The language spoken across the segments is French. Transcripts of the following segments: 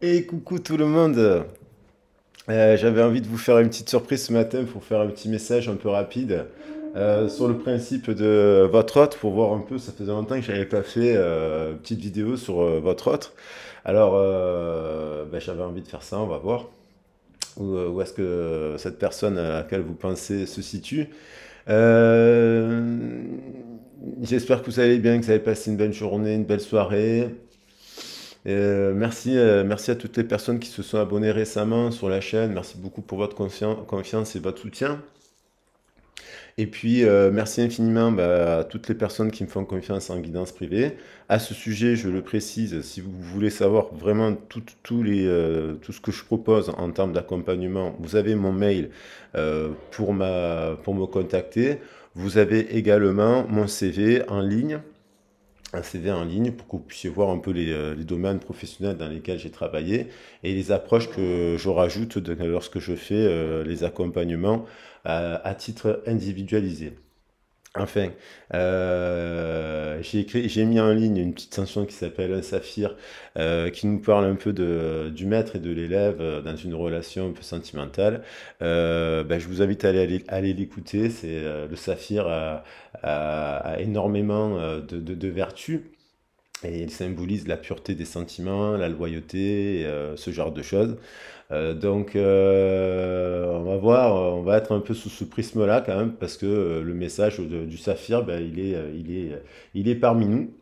Et coucou tout le monde. J'avais envie de vous faire une petite surprise ce matin pour faire un petit message un peu rapide sur le principe de votre hôte pour voir un peu. Ça faisait longtemps que j'avais pas fait une petite vidéo sur votre hôte. Alors j'avais envie de faire ça. On va voir où est-ce que cette personne à laquelle vous pensez se situe. Euh, J'espère que vous allez bien, que vous avez passé une belle journée, une belle soirée. Merci à toutes les personnes qui se sont abonnées récemment sur la chaîne. Merci beaucoup pour votre confiance et votre soutien. Et puis, merci infiniment à toutes les personnes qui me font confiance en guidance privée. À ce sujet, je le précise, si vous voulez savoir vraiment tout ce que je propose en termes d'accompagnement, vous avez mon mail pour me contacter. Vous avez également mon CV en ligne, un CV en ligne pour que vous puissiez voir un peu les domaines professionnels dans lesquels j'ai travaillé et les approches que je rajoute lorsque je fais les accompagnements à titre individualisé. Enfin, j'ai mis en ligne une petite chanson qui s'appelle Un Saphir, qui nous parle un peu du maître et de l'élève dans une relation un peu sentimentale. Je vous invite à aller l'écouter. Le Saphir a énormément de vertus. Et il symbolise la pureté des sentiments, la loyauté, ce genre de choses. On va voir, on va être un peu sous ce prisme-là quand même, parce que le message du saphir, il est parmi nous.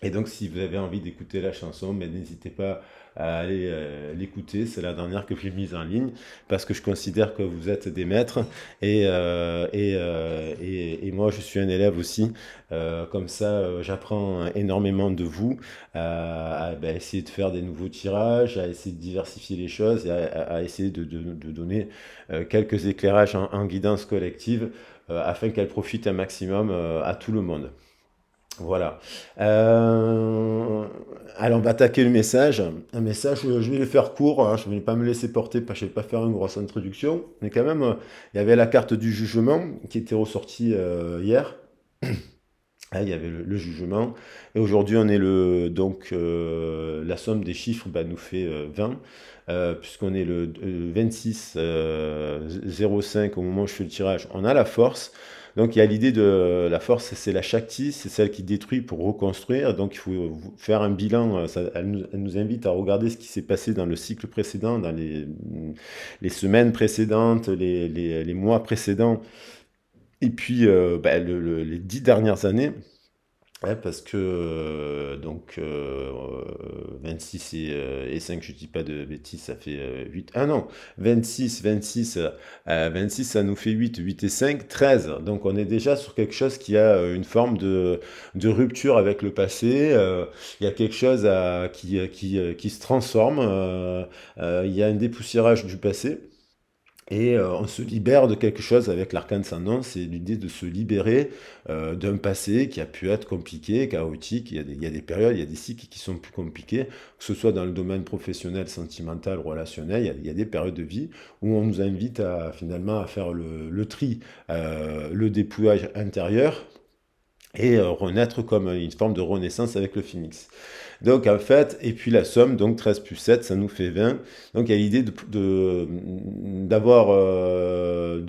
Et donc, si vous avez envie d'écouter la chanson, mais n'hésitez pas à aller l'écouter. C'est la dernière que j'ai mise en ligne parce que je considère que vous êtes des maîtres et moi, je suis un élève aussi. Comme ça, j'apprends énormément de vous à essayer de faire des nouveaux tirages, à essayer de diversifier les choses et à essayer de donner quelques éclairages en guidance collective afin qu'elle profite un maximum à tout le monde. Voilà. Euh, alors, on va attaquer le message. Un message, je vais le faire court, hein, je ne vais pas me laisser porter, parce que je ne vais pas faire une grosse introduction. Mais quand même, il y avait la carte du jugement qui était ressortie hier. Ah, il y avait le jugement. Et aujourd'hui, on est la somme des chiffres nous fait 20, puisqu'on est le 26 05 au moment où je fais le tirage. On a la force. Donc il y a l'idée de la force, c'est la Shakti, c'est celle qui détruit pour reconstruire. Donc il faut faire un bilan. Elle nous invite à regarder ce qui s'est passé dans le cycle précédent, dans les semaines précédentes, les mois précédents, et puis les 10 dernières années. Ouais, parce que 26 et 5, je dis pas de bêtises, ça fait 8. Ah non, 26 ça nous fait 8, 8 et 5, 13. Donc on est déjà sur quelque chose qui a une forme de rupture avec le passé. Il y a quelque chose qui se transforme. Il y a un dépoussiérage du passé. Et on se libère de quelque chose avec l'arcane ascendant, c'est l'idée de se libérer d'un passé qui a pu être compliqué, chaotique. Il y a des périodes, il y a des cycles qui sont plus compliqués, que ce soit dans le domaine professionnel, sentimental, relationnel. Il y a des périodes de vie où on nous invite finalement à faire le tri, le dépouillage intérieur et renaître comme une forme de renaissance avec le phénix. Donc en fait, et puis la somme, donc 13 plus 7, ça nous fait 20. Donc il y a l'idée de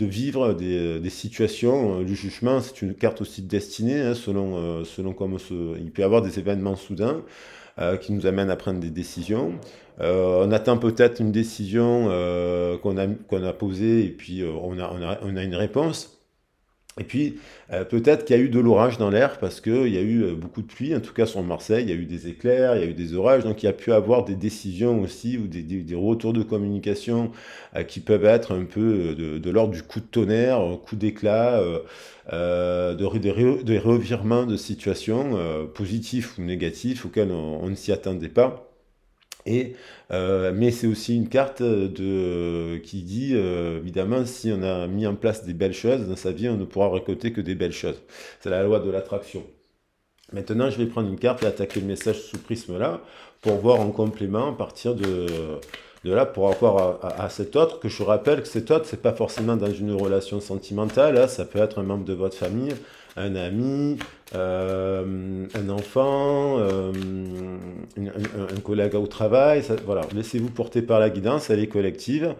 vivre des situations. Le jugement, c'est une carte aussi de destinée, hein, selon il peut y avoir des événements soudains qui nous amènent à prendre des décisions. On attend peut-être une décision qu'on a posée et puis on a une réponse. Et puis, peut-être qu'il y a eu de l'orage dans l'air parce qu'il y a eu beaucoup de pluie, en tout cas sur Marseille, il y a eu des éclairs, il y a eu des orages, donc il y a pu avoir des décisions aussi ou des retours de communication qui peuvent être un peu de l'ordre du coup de tonnerre, coup d'éclat, des revirements de situations positifs ou négatifs auxquels on ne s'y attendait pas. Mais c'est aussi une carte qui dit, évidemment, si on a mis en place des belles choses dans sa vie, on ne pourra récolter que des belles choses. C'est la loi de l'attraction. Maintenant, je vais prendre une carte et attaquer le message sous prisme-là pour voir en complément, à partir de là, pour rapport à cet autre, que je rappelle que cet autre, c'est pas forcément dans une relation sentimentale, hein, ça peut être un membre de votre famille, un ami, un enfant, un collègue au travail. Voilà, laissez-vous porter par la guidance, elle est collective.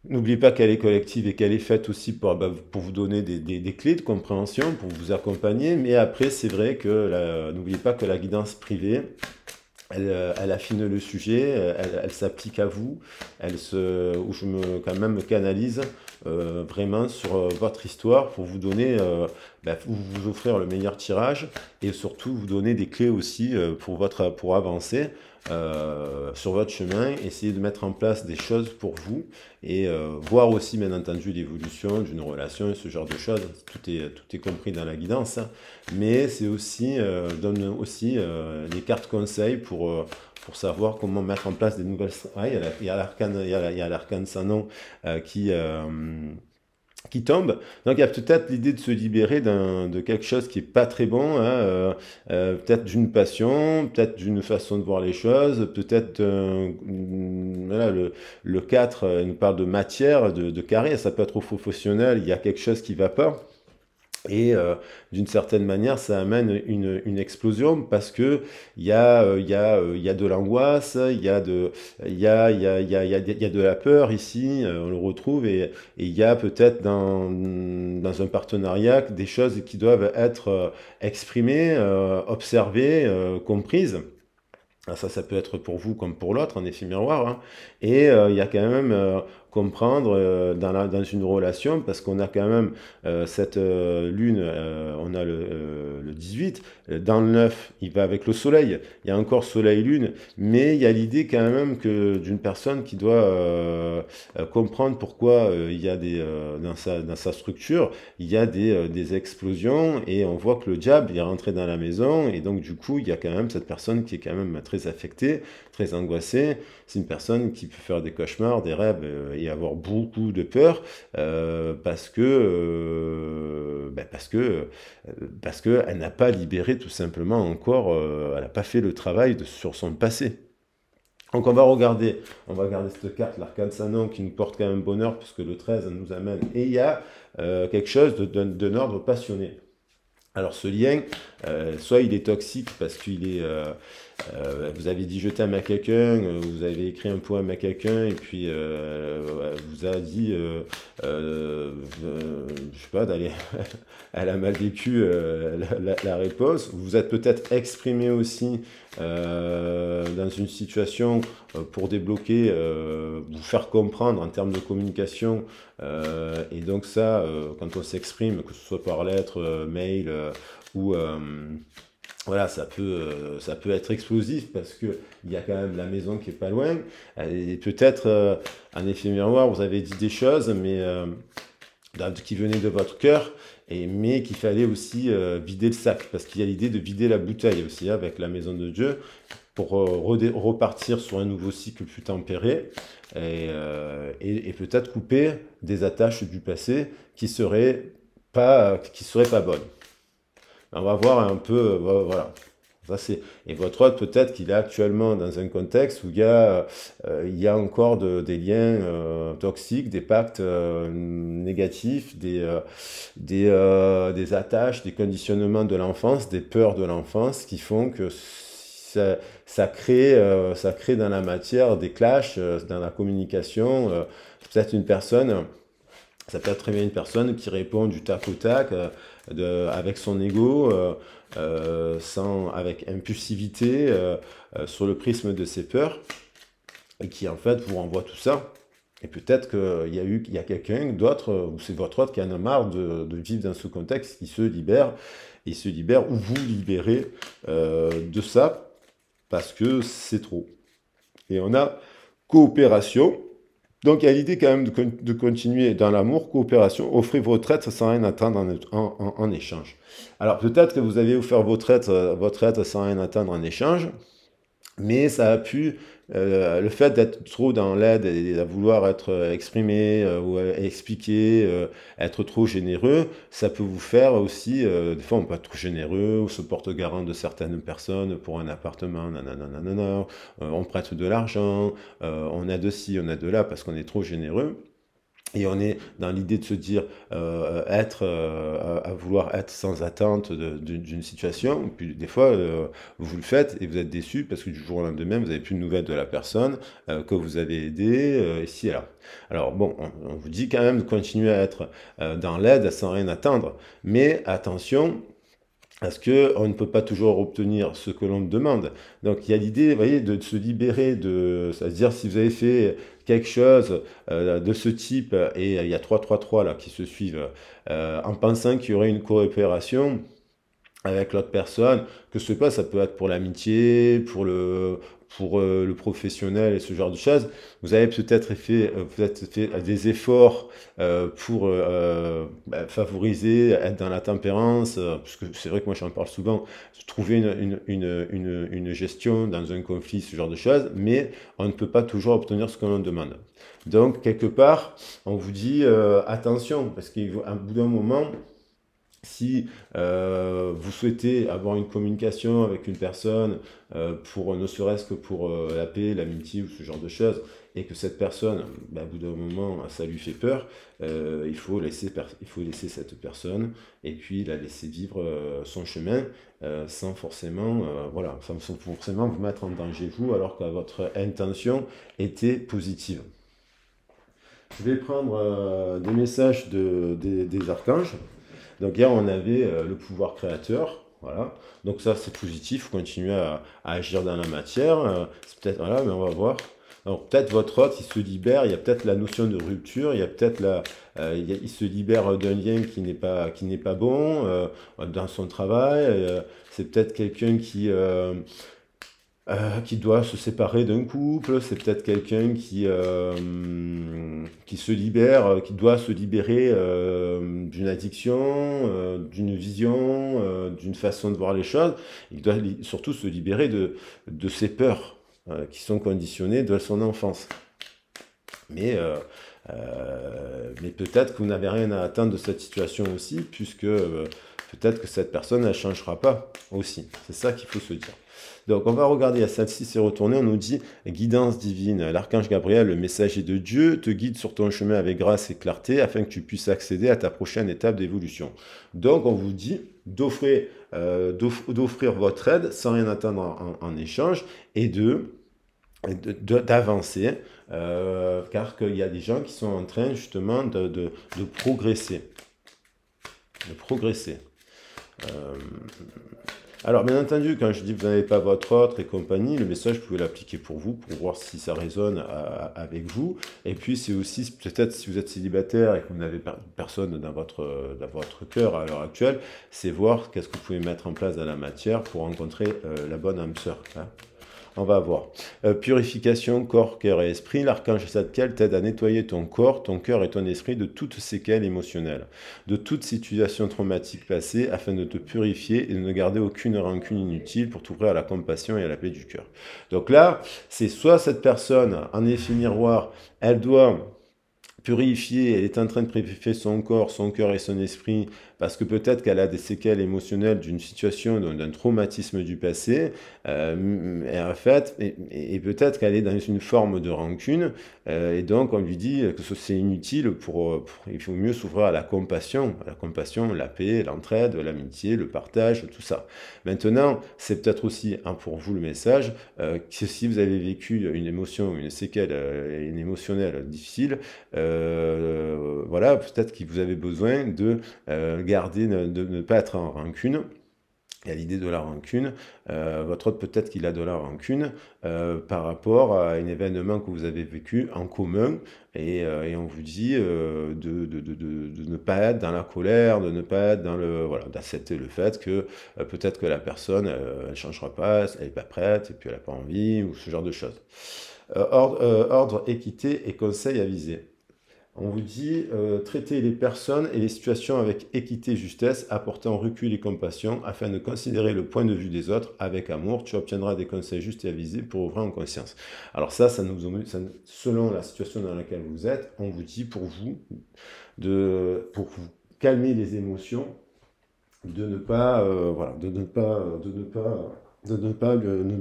N'oubliez pas qu'elle est collective et qu'elle est faite aussi pour vous donner des clés de compréhension, pour vous accompagner. Mais après, c'est vrai que n'oubliez pas que la guidance privée, elle affine le sujet, elle s'applique à vous, où quand même me canalise vraiment sur votre histoire pour vous donner, vous offrir le meilleur tirage et surtout vous donner des clés aussi pour avancer sur votre chemin, essayer de mettre en place des choses pour vous et voir aussi bien entendu l'évolution d'une relation et ce genre de choses. Tout est compris dans la guidance, hein. Mais c'est aussi, donne aussi des cartes conseils pour savoir comment mettre en place des nouvelles. Ah, il y a l'arcane, il y a l'arcane sans nom qui tombe. Donc il y a peut-être l'idée de se libérer de quelque chose qui est pas très bon, hein, peut-être d'une passion, peut-être d'une façon de voir les choses, peut-être voilà, le 4 nous parle de matière, de carré, ça peut être au professionnel, il y a quelque chose qui va pas. Et d'une certaine manière, ça amène une explosion parce que il y a de l'angoisse, il y a de la peur ici, on le retrouve, et il y a peut-être dans un partenariat des choses qui doivent être exprimées, observées, comprises. Ah, ça peut être pour vous comme pour l'autre, en effet miroir, hein. Et il y a quand même comprendre dans une relation, parce qu'on a quand même cette lune, on a le 18, dans le 9, il va avec le soleil, il y a encore soleil-lune, mais il y a l'idée quand même que d'une personne qui doit comprendre pourquoi il y a dans sa structure, il y a des explosions, et on voit que le diable il est rentré dans la maison, et donc du coup, il y a quand même cette personne qui est quand même très affectée, très angoissée. C'est une personne qui peut faire des cauchemars, des rêves et avoir beaucoup de peur parce que elle n'a pas libéré tout simplement encore, elle n'a pas fait le travail sur son passé. Donc on va regarder cette carte, l'arcane Sanon, qui nous porte quand même bonheur, puisque le 13 nous amène. Et il y a quelque chose d'un ordre passionné. Alors ce lien, soit il est toxique parce qu'il est, vous avez dit je t'aime à quelqu'un, vous avez écrit un poème à quelqu'un et puis vous a dit, je sais pas, d'aller, elle a mal vécu la réponse. Vous vous êtes peut-être exprimé aussi dans une situation pour débloquer, vous faire comprendre en termes de communication. Et donc ça, quand on s'exprime, que ce soit par lettre, mail ou voilà, ça peut être explosif parce que il y a quand même la maison qui est pas loin. Et peut-être un effet miroir, vous avez dit des choses, mais qui venaient de votre cœur, mais qu'il fallait aussi vider le sac, parce qu'il y a l'idée de vider la bouteille aussi avec la maison de Dieu pour repartir sur un nouveau cycle plus tempéré et peut-être couper des attaches du passé qui seraient pas bonnes. On va voir un peu, voilà. Et votre hôte, peut-être qu'il est actuellement dans un contexte où il y a encore des liens toxiques, des pactes négatifs, des attaches, des conditionnements de l'enfance, des peurs de l'enfance qui font que ça crée dans la matière des clashs, dans la communication. Peut-être une personne. Ça peut être très bien une personne qui répond du tac au tac, avec son ego, avec impulsivité, sur le prisme de ses peurs, et qui en fait vous renvoie tout ça. Et peut-être qu'il y a quelqu'un d'autre, ou c'est votre autre qui en a marre de vivre dans ce contexte, qui se libère, ou vous libérez de ça, parce que c'est trop. Et on a coopération. Donc il y a l'idée quand même de continuer dans l'amour, coopération, offrez votre aide sans rien attendre en échange. Alors peut-être que vous avez offert votre aide sans rien attendre en échange, mais ça a pu, le fait d'être trop dans l'aide et à vouloir être exprimé ou expliqué, être trop généreux, ça peut vous faire aussi, des fois on peut être trop généreux, ou se porte garant de certaines personnes pour un appartement, nanana, nanana, on prête de l'argent, on a de ci, on a de là parce qu'on est trop généreux. Et on est dans l'idée de se dire, à vouloir être sans attente d'une situation. Puis des fois, vous le faites et vous êtes déçu parce que du jour au lendemain, vous n'avez plus de nouvelles de la personne que vous avez aidée, ici et là. Alors bon, on vous dit quand même de continuer à être dans l'aide sans rien attendre. Mais attention, parce que on ne peut pas toujours obtenir ce que l'on demande. Donc il y a l'idée, vous voyez, de se libérer de, c'est-à-dire si vous avez fait quelque chose de ce type et il y a 3 là qui se suivent en pensant qu'il y aurait une coopération avec l'autre personne, que ce soit, ça peut être pour l'amitié, pour le professionnel et ce genre de choses. Vous avez peut-être fait des efforts pour favoriser, être dans la tempérance, parce que c'est vrai que moi j'en parle souvent, trouver une gestion dans un conflit, ce genre de choses, mais on ne peut pas toujours obtenir ce que l'on demande. Donc, quelque part, on vous dit attention, parce qu'à bout d'un moment, si vous souhaitez avoir une communication avec une personne pour ne serait-ce que pour la paix, l'amitié ou ce genre de choses, et que cette personne, bah, au bout d'un moment, ça lui fait peur, il faut laisser cette personne et puis la laisser vivre son chemin sans forcément, voilà, sans forcément vous mettre en danger vous, alors que votre intention était positive. Je vais prendre des messages des archanges. Donc hier, on avait le pouvoir créateur, voilà. Donc ça, c'est positif, faut continuer à agir dans la matière. C'est peut-être, voilà, mais on va voir. Alors peut-être votre hôte, il se libère, il y a peut-être la notion de rupture, il y a peut-être il se libère d'un lien qui n'est pas bon dans son travail. C'est peut-être quelqu'un qui doit se séparer d'un couple, c'est peut-être quelqu'un qui se libère, qui doit se libérer d'une addiction, d'une vision, d'une façon de voir les choses. Il doit surtout se libérer de ses peurs qui sont conditionnées de son enfance. Mais, mais peut-être que vous n'avez rien à attendre de cette situation aussi, puisque peut-être que cette personne ne changera pas aussi. C'est ça qu'il faut se dire. Donc on va regarder à celle-ci s'est retournée, on nous dit guidance divine. L'archange Gabriel, le messager de Dieu, te guide sur ton chemin avec grâce et clarté afin que tu puisses accéder à ta prochaine étape d'évolution. Donc on vous dit d'offrir votre aide sans rien attendre en échange et d'avancer, car il y a des gens qui sont en train justement de progresser. De progresser. Euh, alors, bien entendu, quand je dis que vous n'avez pas votre autre et compagnie, le message, vous pouvez l'appliquer pour vous, pour voir si ça résonne avec vous. Et puis, c'est aussi, peut-être si vous êtes célibataire et que vous n'avez personne dans votre cœur à l'heure actuelle, c'est voir qu'est-ce que vous pouvez mettre en place dans la matière pour rencontrer la bonne âme sœur, hein. On va voir. Purification, corps, cœur et esprit. L'archange Zadkiel t'aide à nettoyer ton corps, ton cœur et ton esprit de toutes séquelles émotionnelles, de toute situation traumatique passée, afin de te purifier et de ne garder aucune rancune inutile pour t'ouvrir à la compassion et à la paix du cœur. Donc là, c'est soit cette personne, en effet miroir, elle doit purifier, elle est en train de purifier son corps, son cœur et son esprit, parce que peut-être qu'elle a des séquelles émotionnelles d'une situation, d'un traumatisme du passé, et en fait, et peut-être qu'elle est dans une forme de rancune, et donc on lui dit que c'est inutile il faut mieux s'ouvrir à la compassion, la paix, l'entraide, l'amitié, le partage, tout ça. Maintenant, c'est peut-être aussi pour vous le message, que si vous avez vécu une émotion, une séquelle, une émotionnelle difficile, voilà, peut-être que vous avez besoin de garder, de ne pas être en rancune. Il y a l'idée de la rancune. Votre autre, peut-être qu'il a de la rancune par rapport à un événement que vous avez vécu en commun. Et on vous dit de ne pas être dans la colère, de ne pas être dans voilà, d'accepter le fait que peut-être que la personne, elle ne changera pas, elle n'est pas prête, et puis elle n'a pas envie, ou ce genre de choses. Ordre, équité et conseil avisé. On vous dit traiter les personnes et les situations avec équité et justesse, apportant recul et compassion, afin de considérer le point de vue des autres avec amour. Tu obtiendras des conseils justes et avisés pour ouvrir en conscience. Alors ça selon la situation dans laquelle vous êtes, on vous dit pour vous calmer les émotions, de ne pas, voilà, de ne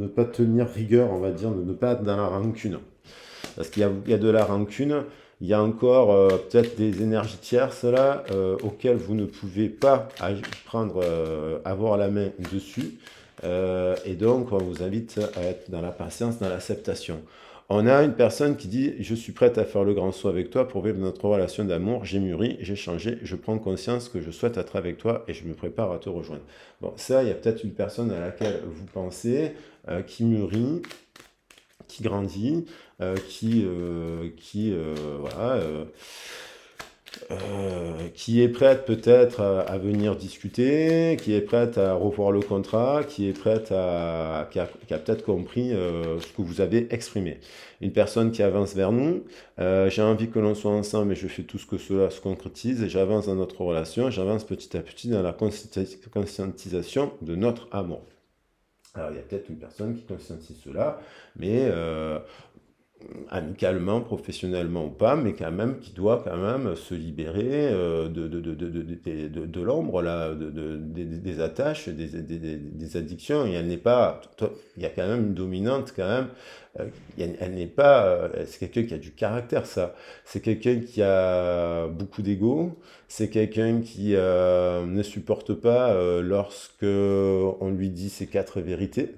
pas tenir rigueur, on va dire, de ne pas être dans la rancune. Parce qu'il y a de la rancune il y a encore peut-être des énergies tierces là auxquelles vous ne pouvez pas avoir la main dessus. Et donc, on vous invite à être dans la patience, dans l'acceptation. On a une personne qui dit: je suis prête à faire le grand saut avec toi pour vivre notre relation d'amour. J'ai mûri, j'ai changé, je prends conscience que je souhaite être avec toi et je me prépare à te rejoindre. Bon, ça, il y a peut-être une personne à laquelle vous pensez qui mûrit, qui grandit, voilà, qui est prête peut-être venir discuter, qui est prête à revoir le contrat, qui est prête qui a peut-être compris ce que vous avez exprimé. Une personne qui avance vers nous, j'ai envie que l'on soit ensemble et je fais tout ce que cela se concrétise et j'avance dans notre relation, j'avance petit à petit dans la conscientisation de notre amour. Alors il y a peut-être une personne qui conscientise cela, mais amicalement, professionnellement ou pas, mais quand même qui doit quand même se libérer de l'ombre, là, des attaches, des addictions. Et elle n'est pas, il y a quand même une dominante quand même. Elle n'est pas, c'est quelqu'un qui a du caractère, ça. C'est quelqu'un qui a beaucoup d'ego. C'est quelqu'un qui ne supporte pas lorsque on lui dit ses quatre vérités.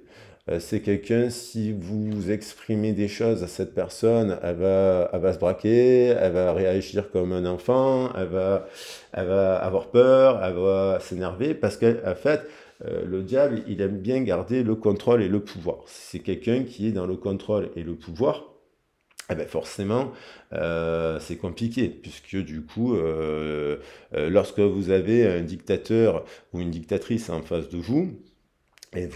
C'est quelqu'un, si vous exprimez des choses à cette personne, elle va se braquer, elle va réagir comme un enfant, elle va avoir peur, elle va s'énerver, parce qu'en fait, le diable, il aime bien garder le contrôle et le pouvoir. C'est quelqu'un qui est dans le contrôle et le pouvoir. Eh ben forcément, c'est compliqué, puisque du coup, lorsque vous avez un dictateur ou une dictatrice en face de vous, et,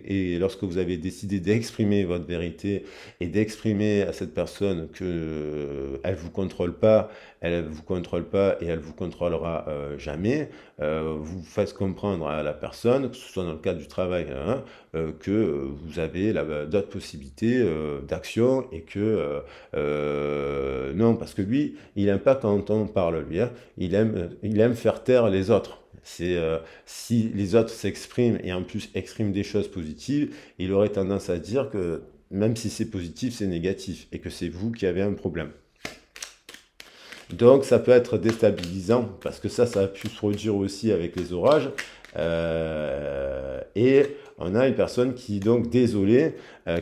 et lorsque vous avez décidé d'exprimer votre vérité et d'exprimer à cette personne que elle vous contrôle pas et elle vous contrôlera jamais, vous faites comprendre à la personne, que ce soit dans le cadre du travail, hein, que vous avez d'autres possibilités d'action et que non, parce que lui, il aime pas quand on parle lui, hein, il aime faire taire les autres. C'est si les autres s'expriment et en plus expriment des choses positives, il aurait tendance à dire que même si c'est positif, c'est négatif et que c'est vous qui avez un problème. Donc ça peut être déstabilisant parce que ça a pu se produire aussi avec les orages. Et on a une personne qui donc désolée,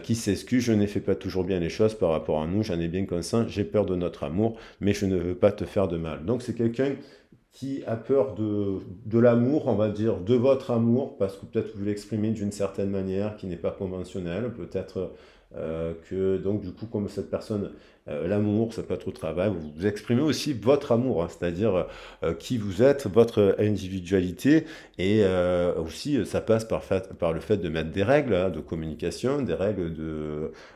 qui s'excuse: je n'ai fait pas toujours bien les choses par rapport à nous, j'en ai bien conscience, j'ai peur de notre amour, mais je ne veux pas te faire de mal. Donc c'est quelqu'un qui a peur de l'amour, on va dire, de votre amour, parce que peut-être vous l'exprimez d'une certaine manière qui n'est pas conventionnelle, peut-être que, donc du coup, comme cette personne, l'amour, ça peut être au travail, vous exprimez aussi votre amour, hein, c'est-à-dire qui vous êtes, votre individualité, et aussi ça passe par le fait de mettre des règles hein, de communication, des règles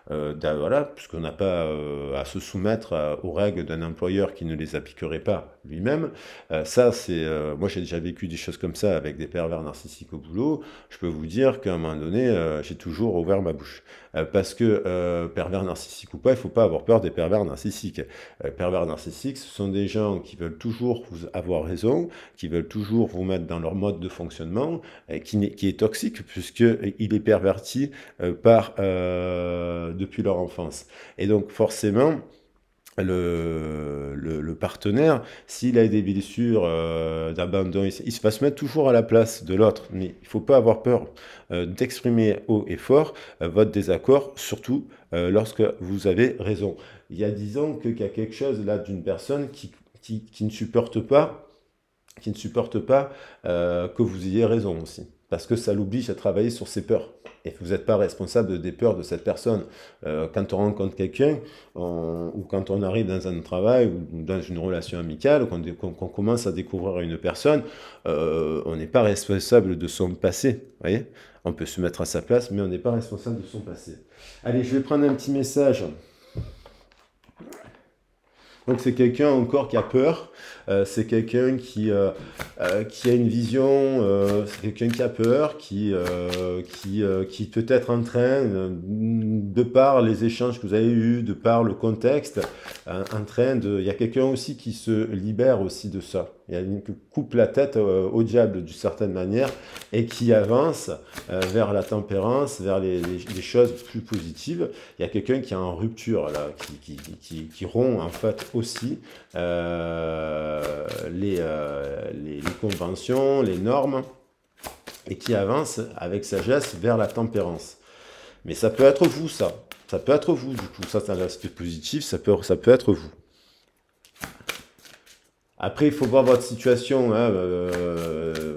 voilà, puisqu'on n'a pas à se soumettre aux règles d'un employeur qui ne les appliquerait pas lui-même. Moi j'ai déjà vécu des choses comme ça avec des pervers narcissiques au boulot. Je peux vous dire qu'à un moment donné, j'ai toujours ouvert ma bouche. Parce que pervers narcissique ou pas, il ne faut pas avoir peur des pervers narcissiques. Pervers narcissiques, ce sont des gens qui veulent toujours vous avoir raison, qui veulent toujours vous mettre dans leur mode de fonctionnement, qui est toxique puisqu'il est perverti depuis leur enfance. Et donc forcément, le partenaire, s'il a des blessures d'abandon, il va se mettre toujours à la place de l'autre. Mais il ne faut pas avoir peur d'exprimer haut et fort votre désaccord, surtout lorsque vous avez raison. Disons qu'il y a quelque chose là d'une personne qui ne supporte pas, que vous ayez raison aussi. Parce que ça l'oblige à travailler sur ses peurs. Et vous n'êtes pas responsable des peurs de cette personne. Quand on rencontre quelqu'un, ou quand on arrive dans un travail, ou dans une relation amicale, ou qu'on commence à découvrir une personne, on n'est pas responsable de son passé. Vous voyez, on peut se mettre à sa place, mais on n'est pas responsable de son passé. Allez, je vais prendre un petit message. Donc c'est quelqu'un encore qui a peur, c'est quelqu'un qui a une vision, c'est quelqu'un qui a peur, qui peut être en train, de par les échanges que vous avez eus, de par le contexte, il y a quelqu'un aussi qui se libère aussi de ça. Il y a une qui coupe la tête au diable d'une certaine manière et qui avance vers la tempérance, vers les choses plus positives. Il y a quelqu'un qui est en rupture, là, qui rompt en fait aussi les conventions, les normes, et qui avance avec sagesse vers la tempérance. Mais ça peut être vous, ça. Ça peut être vous, du coup. Ça, c'est un aspect positif, ça peut être vous. Après, il faut voir votre situation, hein,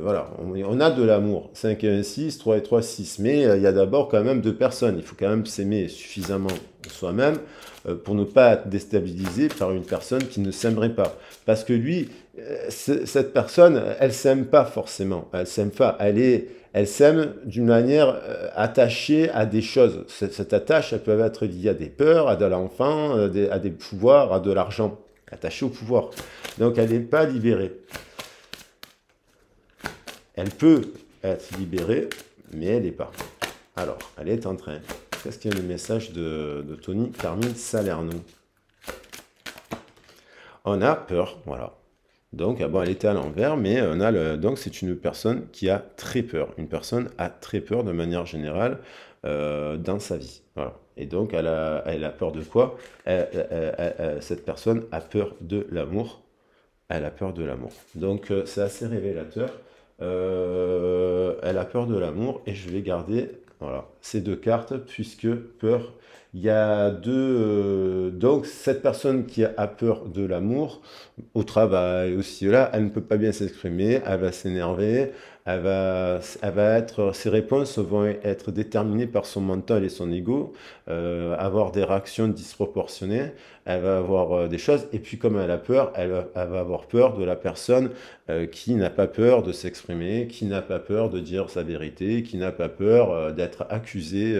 voilà, on a de l'amour. 5 et 1, 6, 3 et 3, 6. Mais il y a d'abord quand même deux personnes. Il faut quand même s'aimer suffisamment soi-même pour ne pas être déstabilisé par une personne qui ne s'aimerait pas. Parce que lui, cette personne, elle s'aime pas forcément. Elle s'aime pas. Elle s'aime d'une manière attachée à des choses. Cette attache, elle peut être liée à des peurs, à de l'enfant, à des pouvoirs, à de l'argent. Attachée au pouvoir. Donc elle n'est pas libérée. Elle peut être libérée, mais elle n'est pas. Alors, elle est en train. Qu'est-ce qu'il y a le message de Tony Carmine Salerno? On a peur, voilà. Donc, bon, elle était à l'envers, mais donc c'est une personne qui a très peur. Une personne a très peur de manière générale dans sa vie. Voilà. Et donc, elle a peur de quoi? Cette personne a peur de l'amour. Elle a peur de l'amour. Donc, c'est assez révélateur. Elle a peur de l'amour et je vais garder voilà, ces deux cartes puisque peur, il y a deux... donc, cette personne qui a peur de l'amour, au travail aussi, là, elle ne peut pas bien s'exprimer, elle va s'énerver, ses réponses vont être déterminées par son mental et son ego, avoir des réactions disproportionnées, elle va avoir des choses, et puis comme elle a peur, elle va avoir peur de la personne qui n'a pas peur de s'exprimer, qui n'a pas peur de dire sa vérité, qui n'a pas peur d'être accusé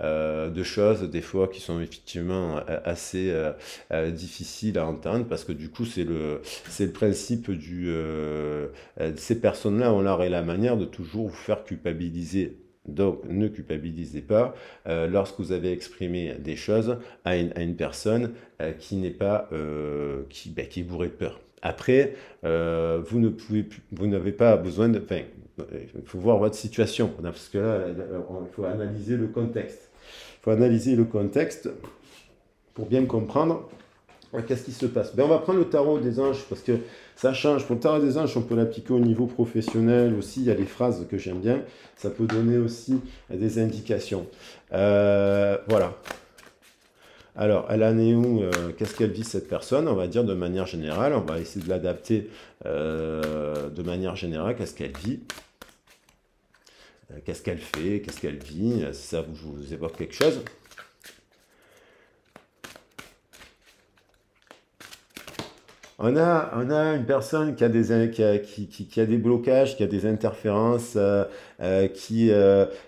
de choses, des fois, qui sont effectivement assez difficiles à entendre, parce que du coup, c'est le principe ces personnes-là ont l'art et la manière de toujours vous faire culpabiliser. Donc, ne culpabilisez pas lorsque vous avez exprimé des choses à une personne qui n'est pas, qui est bourrée de peur. Après, vous n'avez pas besoin de, enfin, il faut voir votre situation, parce que là, il faut analyser le contexte. Il faut analyser le contexte pour bien comprendre qu'est-ce qui se passe. Ben, on va prendre le tarot des anges, parce que ça change. Pour le tarot des anges, on peut l'appliquer au niveau professionnel aussi. Il y a des phrases que j'aime bien. Ça peut donner aussi des indications. Voilà. Alors, elle en est où? Qu'est-ce qu'elle vit cette personne? On va dire de manière générale. On va essayer de l'adapter de manière générale. Qu'est-ce qu'elle vit? Qu'est-ce qu'elle fait? Qu'est-ce qu'elle vit? Si ça vous évoque quelque chose. On a une personne qui a qui a des blocages, qui a des interférences,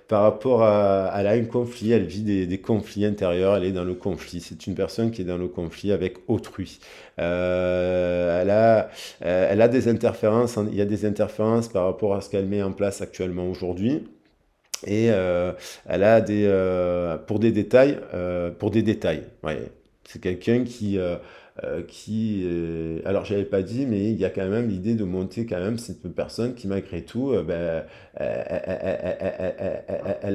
par rapport à... Elle a un conflit, elle vit des conflits intérieurs, elle est dans le conflit. C'est une personne qui est dans le conflit avec autrui. Elle a des interférences, il y a des interférences par rapport à ce qu'elle met en place actuellement aujourd'hui. Et elle a pour des détails, ouais. C'est quelqu'un alors j'avais pas dit, mais il y a quand même l'idée de monter quand même cette personne qui malgré tout, elle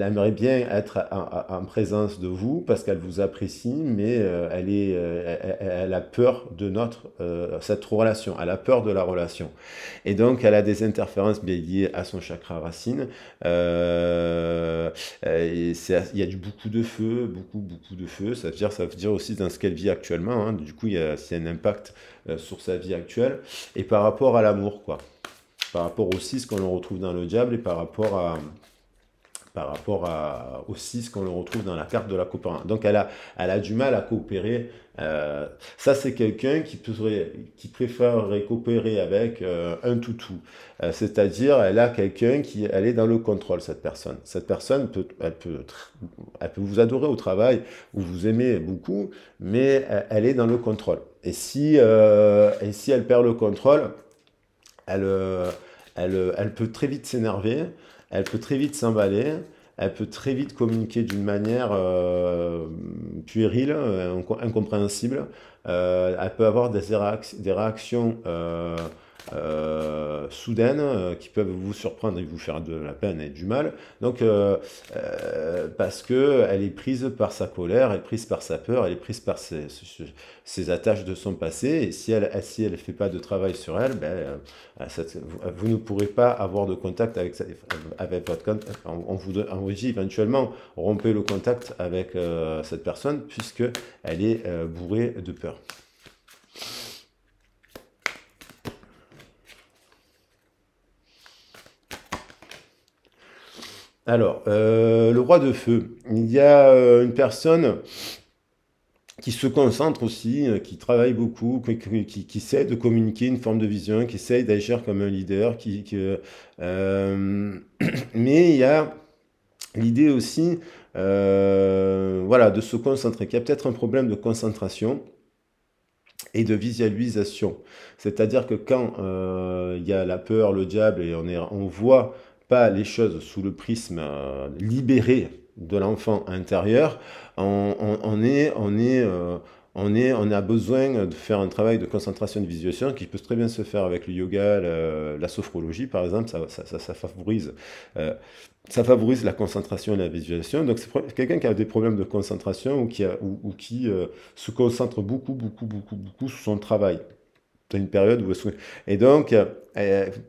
aimerait bien être en présence de vous parce qu'elle vous apprécie, mais elle a peur de cette relation, elle a peur de la relation. Et donc elle a des interférences bien liées à son chakra racine. Il y a beaucoup de feu, beaucoup de feu. Ça veut dire aussi dans ce qu'elle vit actuellement, hein. Du coup, c'est un impact sur sa vie actuelle. Et par rapport à l'amour, quoi. Par rapport aussi ce qu'on retrouve dans le diable et par rapport à aussi ce qu'on le retrouve dans la carte de la coopération. Donc elle a du mal à coopérer. Ça, c'est quelqu'un qui préférerait coopérer avec un toutou. C'est-à-dire, elle a quelqu'un elle est dans le contrôle, cette personne. Cette personne, elle peut vous adorer au travail ou vous aimer beaucoup, mais elle est dans le contrôle. Et si elle perd le contrôle, elle peut très vite s'énerver, elle peut très vite s'emballer, elle peut très vite communiquer d'une manière puérile, incompréhensible. Elle peut avoir des réactions soudaines qui peuvent vous surprendre et vous faire de la peine et du mal. Donc, parce que elle est prise par sa colère, elle est prise par sa peur, elle est prise par ses attaches de son passé. Et si elle fait pas de travail sur elle, ben, vous ne pourrez pas avoir de contact avec votre compte. On vous dit éventuellement rompez le contact avec cette personne puisque elle est bourrée de peur. Alors, le roi de feu, il y a une personne qui se concentre aussi, qui travaille beaucoup, qui essaie de communiquer une forme de vision, qui essaie d'agir comme un leader, mais il y a l'idée aussi voilà, de se concentrer, qu'il y a peut-être un problème de concentration et de visualisation. C'est-à-dire que quand il y a la peur, le diable, et on voit pas les choses sous le prisme libéré de l'enfant intérieur, on a besoin de faire un travail de concentration et de visualisation qui peut très bien se faire avec le yoga, la sophrologie par exemple, euh, ça favorise la concentration et la visualisation. Donc c'est quelqu'un qui a des problèmes de concentration ou qui se concentre beaucoup sur son travail. Dans une période où... Et donc,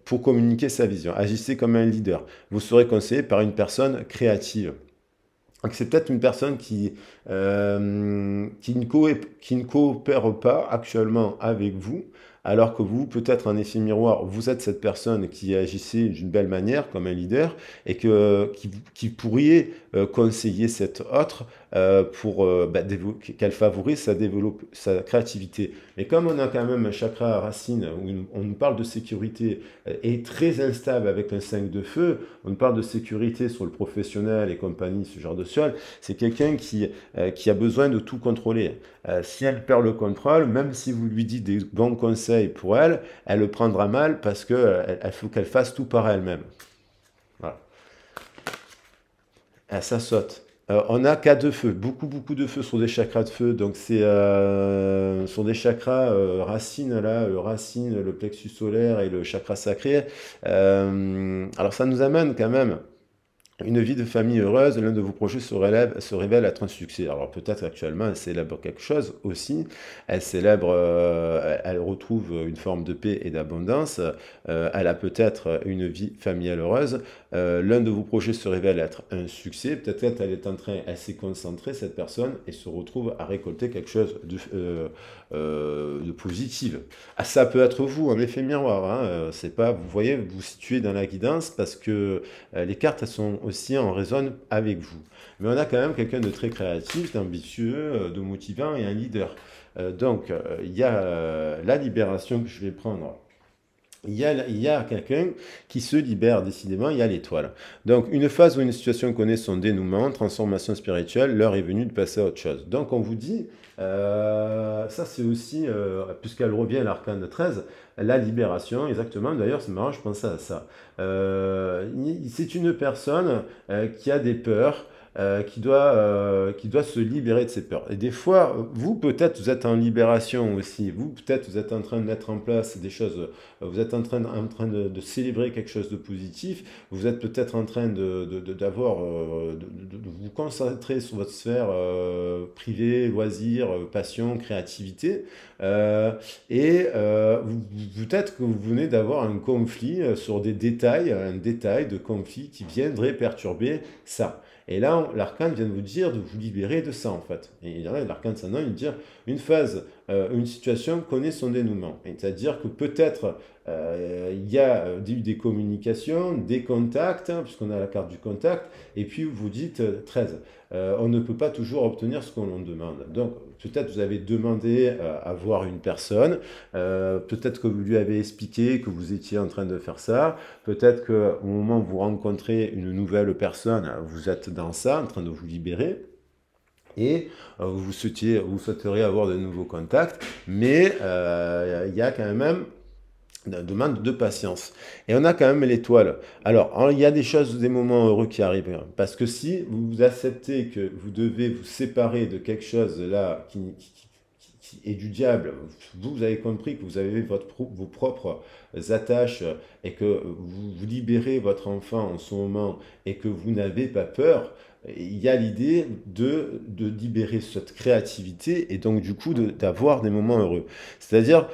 pour communiquer sa vision, agissez comme un leader. Vous serez conseillé par une personne créative. Donc c'est peut-être une personne qui ne coopère pas actuellement avec vous, alors que vous, peut-être en effet miroir, vous êtes cette personne qui agissait d'une belle manière comme un leader et qui pourriez conseiller cette autre pour qu'elle favorise sa créativité. Mais comme on a quand même un chakra racine où on nous parle de sécurité et très instable avec un 5 de feu, on parle de sécurité sur le professionnel et compagnie, ce genre de choses, c'est quelqu'un qui a besoin de tout contrôler. Si elle perd le contrôle, même si vous lui dites des bons conseils pour elle, elle le prendra mal parce qu'il faut qu'elle fasse tout par elle-même. Voilà. Ah, ça saute. On a cas de feu, beaucoup de feu sur des chakras de feu. Donc c'est sur des chakras racines là, le racine, le plexus solaire et le chakra sacré. Alors ça nous amène quand même une vie de famille heureuse, l'un de vos projets se révèle être un succès. Alors peut-être actuellement elle célèbre quelque chose aussi, elle retrouve une forme de paix et d'abondance, elle a peut-être une vie familiale heureuse, l'un de vos projets se révèle être un succès, peut-être elle s'est concentrée cette personne et se retrouve à récolter quelque chose de positif. Ah, ça peut être vous, un effet miroir, hein, c'est pas, vous voyez, vous vous situez dans la guidance parce que les cartes elles sont aussi en résonne avec vous. Mais on a quand même quelqu'un de très créatif, d'ambitieux, de motivant et un leader. Donc, il y a la libération que je vais prendre. Il y a quelqu'un qui se libère décidément, il y a l'étoile. Donc, une phase où une situation connaît son dénouement, transformation spirituelle, l'heure est venue de passer à autre chose. Donc, on vous dit, ça c'est aussi, puisqu'elle revient à l'arcane 13, la libération, exactement. D'ailleurs, c'est marrant, je pensais à ça. C'est une personne qui a des peurs, qui doit se libérer de ses peurs. Et des fois, vous peut-être, vous êtes en libération aussi. Vous peut-être, vous êtes en train de mettre en place des choses. Vous êtes en train de célébrer quelque chose de positif. Vous êtes peut-être en train de vous concentrer sur votre sphère privée, loisirs, passion, créativité. Peut-être que vous venez d'avoir un conflit sur des détails, un détail de conflit qui viendrait perturber ça. Et là, l'arcane vient de vous dire de vous libérer de ça, en fait. Et là, l'arcane s'en vient de dire une phase, une situation connaît son dénouement. C'est-à-dire que peut-être il y a eu des communications, des contacts, hein, puisqu'on a la carte du contact, et puis vous dites 13. On ne peut pas toujours obtenir ce qu'on en demande. Donc, peut-être vous avez demandé à voir une personne, peut-être que vous lui avez expliqué que vous étiez en train de faire ça, peut-être qu'au moment où vous rencontrez une nouvelle personne, vous êtes dans ça, en train de vous libérer, et vous souhaiteriez avoir de nouveaux contacts, mais il y a quand même une demande de patience. Et on a quand même l'étoile. Alors, il y a des choses, des moments heureux qui arrivent. Hein, parce que si vous acceptez que vous devez vous séparer de quelque chose là et du diable, vous avez compris que vous avez vos propres attaches et que vous libérez votre enfant en ce moment et que vous n'avez pas peur, il y a l'idée de libérer cette créativité et donc du coup d'avoir des moments heureux. C'est-à-dire,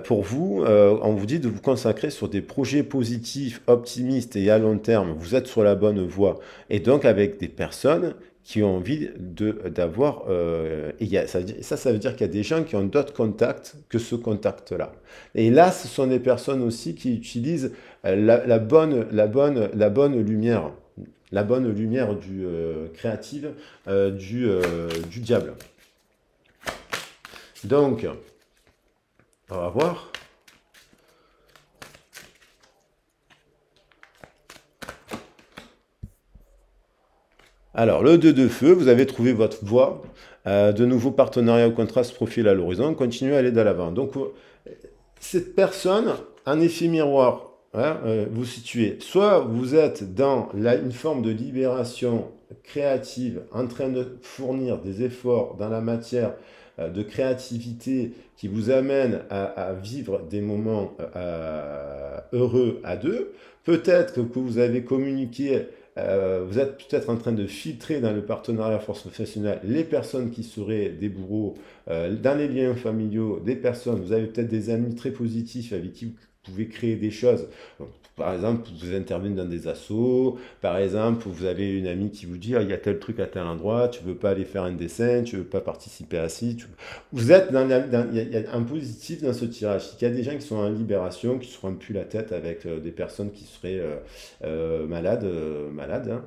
pour vous, on vous dit de vous consacrer sur des projets positifs, optimistes et à long terme. Vous êtes sur la bonne voie. Et donc avec des personnes qui ont envie d'avoir... ça veut dire qu'il y a des gens qui ont d'autres contacts que ce contact-là. Et là, ce sont des personnes aussi qui utilisent la bonne lumière. La bonne lumière créative du diable. Donc, on va voir. Alors, le 2 de feu, vous avez trouvé votre voie. De nouveaux partenariats ou contrats se profilent à l'horizon. Continuez à aller de l'avant. Donc, cette personne, un effet miroir, hein, vous situez. Soit vous êtes dans une forme de libération créative, en train de fournir des efforts dans la matière de créativité qui vous amène à vivre des moments heureux à deux. Peut-être que vous avez communiqué, vous êtes peut-être en train de filtrer dans le partenariat force professionnelle les personnes qui seraient des bourreaux, dans les liens familiaux, des personnes, vous avez peut-être des amis très positifs avec qui vous pouvez créer des choses. Donc, par exemple, vous intervenez dans des assos, par exemple, vous avez une amie qui vous dit, ah, il y a tel truc à tel endroit, tu veux pas aller faire un dessin, tu veux pas participer à ci. Vous êtes il y a un positif dans ce tirage. Il y a des gens qui sont en libération, qui se rendent plus la tête avec des personnes qui seraient malades, hein,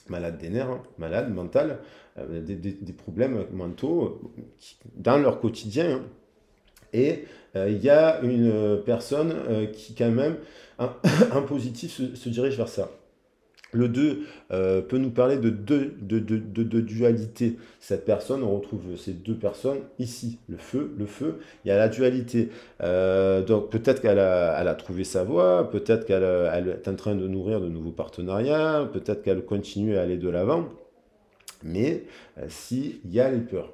malades des nerfs, hein, malades mentales, des problèmes mentaux dans leur quotidien. Hein. Et il y a une personne qui, quand même, un positif se dirige vers ça. Le 2 peut nous parler de dualité. Cette personne, on retrouve ces deux personnes ici. Le feu, il y a la dualité. Donc peut-être qu'elle a trouvé sa voie, peut-être qu'elle est en train de nourrir de nouveaux partenariats, peut-être qu'elle continue à aller de l'avant. Mais si, il y a les peurs,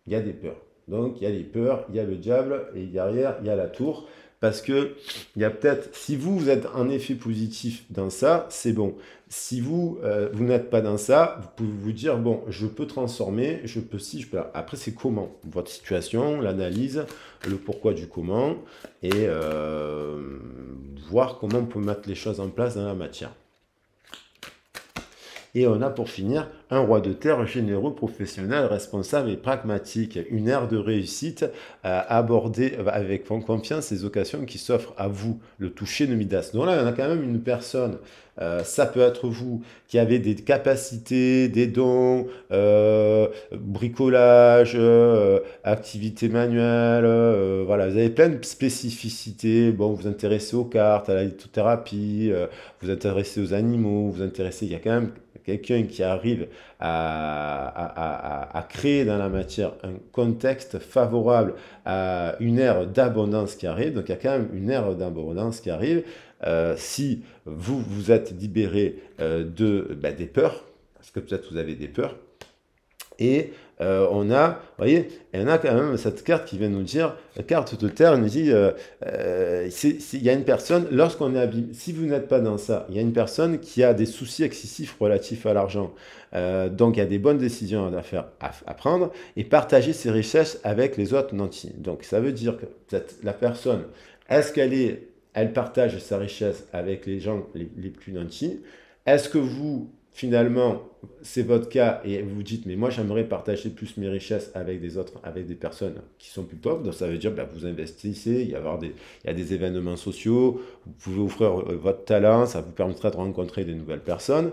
il y a des peurs. Donc il y a les peurs, il y a le diable et derrière il y a la tour. Parce que il y a peut-être, si vous êtes un effet positif dans ça, c'est bon. Si vous n'êtes pas dans ça, vous pouvez vous dire, bon, je peux transformer, je peux si, je peux là. Après, c'est comment? Votre situation, l'analyse, le pourquoi du comment, et voir comment on peut mettre les choses en place dans la matière. Et on a pour finir un roi de terre généreux, professionnel, responsable et pragmatique. Une ère de réussite à aborder avec confiance les occasions qui s'offrent à vous. Le toucher de Midas. Donc là, on a quand même une personne, ça peut être vous, qui avez des capacités, des dons, bricolage, activité manuelle, voilà, vous avez plein de spécificités. Bon, vous vous intéressez aux cartes, à la lithothérapie, vous intéressez aux animaux, vous intéressez, il y a quand même quelqu'un qui arrive à créer dans la matière un contexte favorable à une ère d'abondance qui arrive. Donc il y a quand même une ère d'abondance qui arrive. Si vous êtes libéré des peurs, parce que peut-être vous avez des peurs, et on a, vous voyez, et on a quand même cette carte qui vient nous dire, la carte de terre nous dit, il y a une personne, lorsqu'on est abîmé, si vous n'êtes pas dans ça, il y a une personne qui a des soucis excessifs relatifs à l'argent. Donc il y a des bonnes décisions à faire, à prendre, et partager ses richesses avec les autres nantis. Donc ça veut dire que la personne, est-ce elle partage sa richesse avec les gens les plus nantis? Est-ce que vous, finalement, c'est votre cas et vous vous dites, mais moi j'aimerais partager plus mes richesses avec des personnes qui sont plus pauvres, donc ça veut dire vous investissez, il y a des événements sociaux, vous pouvez offrir votre talent, ça vous permettra de rencontrer des nouvelles personnes.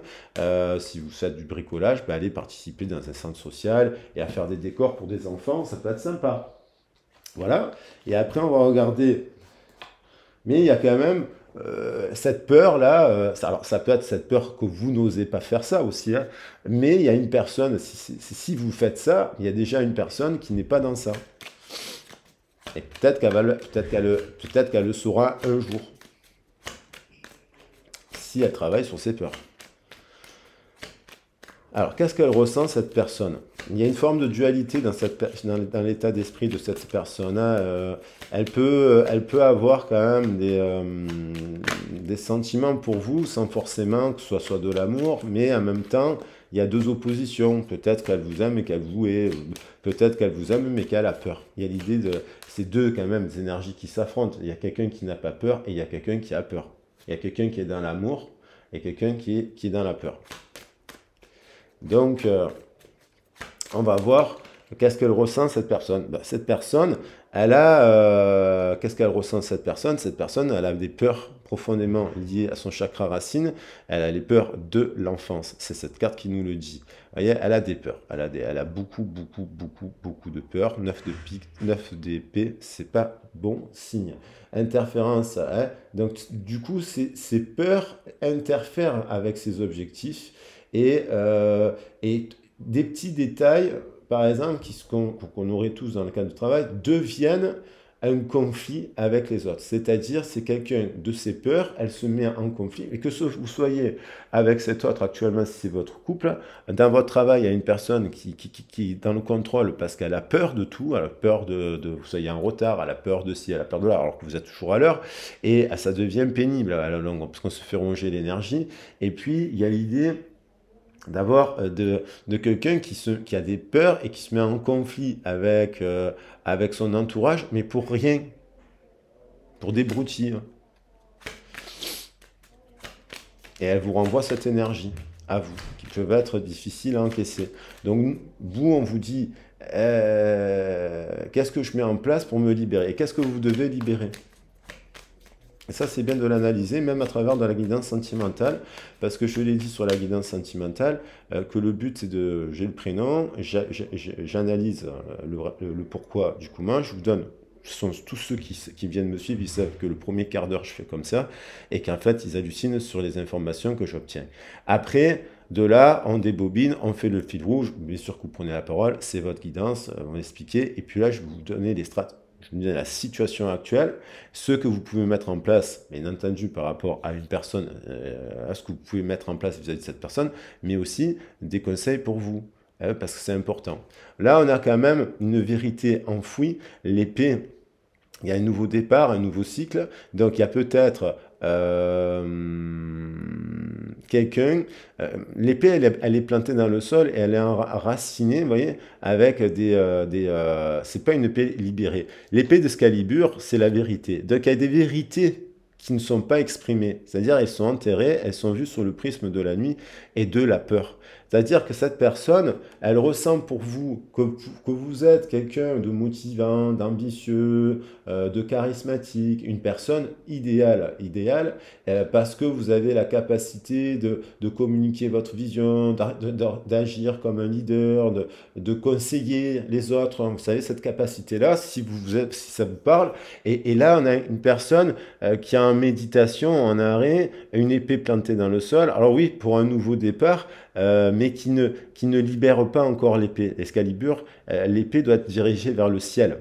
Si vous faites du bricolage, allez participer dans un centre social et à faire des décors pour des enfants, ça peut être sympa. Voilà, et après on va regarder, mais il y a quand même cette peur-là, alors ça peut être cette peur que vous n'osez pas faire ça aussi, hein, mais il y a une personne, si vous faites ça, il y a déjà une personne qui n'est pas dans ça. Et peut-être qu'elle le saura un jour, si elle travaille sur ses peurs. Alors, qu'est-ce qu'elle ressent, cette personne? il y a une forme de dualité dans l'état d'esprit de cette personne-là. Elle peut avoir quand même des sentiments pour vous, sans forcément que ce soit de l'amour, mais en même temps, il y a deux oppositions. Peut-être qu'elle vous aime et qu'elle vous hait, peut-être qu'elle vous aime mais qu'elle a peur. Il y a l'idée de ces deux quand même des énergies qui s'affrontent. Il y a quelqu'un qui n'a pas peur et il y a quelqu'un qui a peur. Il y a quelqu'un qui est dans l'amour et quelqu'un qui est dans la peur. Donc, on va voir qu'est-ce qu'elle ressent cette personne. Ben, cette personne, qu'est-ce qu'elle ressent cette personne? Cette personne, elle a des peurs profondément liées à son chakra racine. Elle a les peurs de l'enfance. C'est cette carte qui nous le dit. Vous voyez, elle a des peurs. Elle a beaucoup, beaucoup, beaucoup, beaucoup de peurs. 9 de pique, 9 d'épée, c'est pas bon signe. Interférence, hein? Donc du coup, ces peurs interfèrent avec ses objectifs et des petits détails, par exemple, qu'on aurait tous dans le cadre du travail, deviennent un conflit avec les autres. C'est-à-dire, c'est quelqu'un de ses peurs, elle se met en conflit, et que vous soyez avec cet autre actuellement, si c'est votre couple, dans votre travail, il y a une personne qui est dans le contrôle parce qu'elle a peur de tout, elle a peur de vous soyez en retard, elle a peur de ci, elle a peur de là, alors que vous êtes toujours à l'heure, et ça devient pénible à la longue, parce qu'on se fait ronger l'énergie. Et puis, il y a l'idée d'avoir de quelqu'un qui a des peurs et qui se met en conflit avec son entourage, mais pour rien, pour des broutilles. Et elle vous renvoie cette énergie à vous, qui peut être difficile à encaisser. Donc, vous, on vous dit, qu'est-ce que je mets en place pour me libérer? Et qu'est-ce que vous devez libérer? Et ça, c'est bien de l'analyser, même à travers de la guidance sentimentale, parce que je l'ai dit sur la guidance sentimentale, que le but, c'est de... J'ai le prénom, j'analyse le pourquoi du comment, je vous donne... Tous ceux qui viennent me suivre, ils savent que le premier quart d'heure, je fais comme ça, et qu'en fait, ils hallucinent sur les informations que j'obtiens. Après, de là, on débobine, on fait le fil rouge, bien sûr que vous prenez la parole, c'est votre guidance, on va expliquer, et puis là, je vais vous donner les stratégies. Je vous donne la situation actuelle, ce que vous pouvez mettre en place, bien entendu par rapport à une personne, à ce que vous pouvez mettre en place vis-à-vis de cette personne, mais aussi des conseils pour vous, parce que c'est important. Là, on a quand même une vérité enfouie, l'épée, il y a un nouveau départ, un nouveau cycle, donc il y a peut-être quelqu'un, l'épée elle est plantée dans le sol et elle est enracinée, vous voyez, avec c'est pas une épée libérée. L'épée d'Excalibur, c'est la vérité. Donc il y a des vérités qui ne sont pas exprimées, c'est-à-dire elles sont enterrées, elles sont vues sur le prisme de la nuit et de la peur. C'est-à-dire que cette personne, elle ressent pour vous que vous êtes quelqu'un de motivant, d'ambitieux, de charismatique, une personne idéale parce que vous avez la capacité de communiquer votre vision, d'agir comme un leader, de conseiller les autres. Vous savez, cette capacité-là, si ça vous parle. Et là, on a une personne qui est en méditation, en arrêt, une épée plantée dans le sol. Alors oui, pour un nouveau départ, mais qui ne libère pas encore l'épée. Excalibur, l'épée doit être dirigée vers le ciel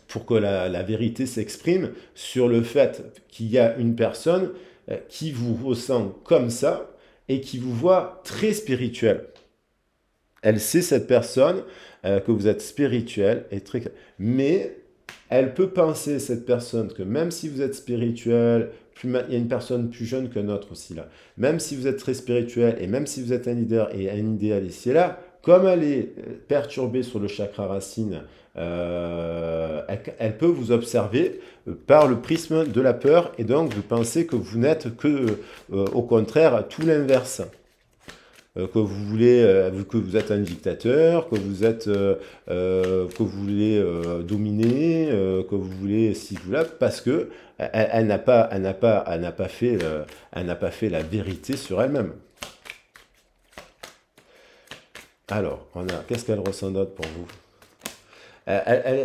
pour que la vérité s'exprime sur le fait qu'il y a une personne qui vous ressent comme ça et qui vous voit très spirituel. Elle sait, cette personne, que vous êtes spirituel, et très... mais elle peut penser, cette personne, que même si vous êtes spirituel, il y a une personne plus jeune qu'un autre aussi là, même si vous êtes très spirituel, et même si vous êtes un leader et un idéaliste, c'est là, comme elle est perturbée sur le chakra racine, elle peut vous observer par le prisme de la peur, et donc vous pensez que vous n'êtes que, au contraire, tout l'inverse. Que vous voulez, que vous êtes un dictateur, que vous voulez dominer, que vous voulez si vous là, parce que elle n'a pas fait la vérité sur elle-même. Alors, qu'est-ce qu'elle ressent d'autre pour vous?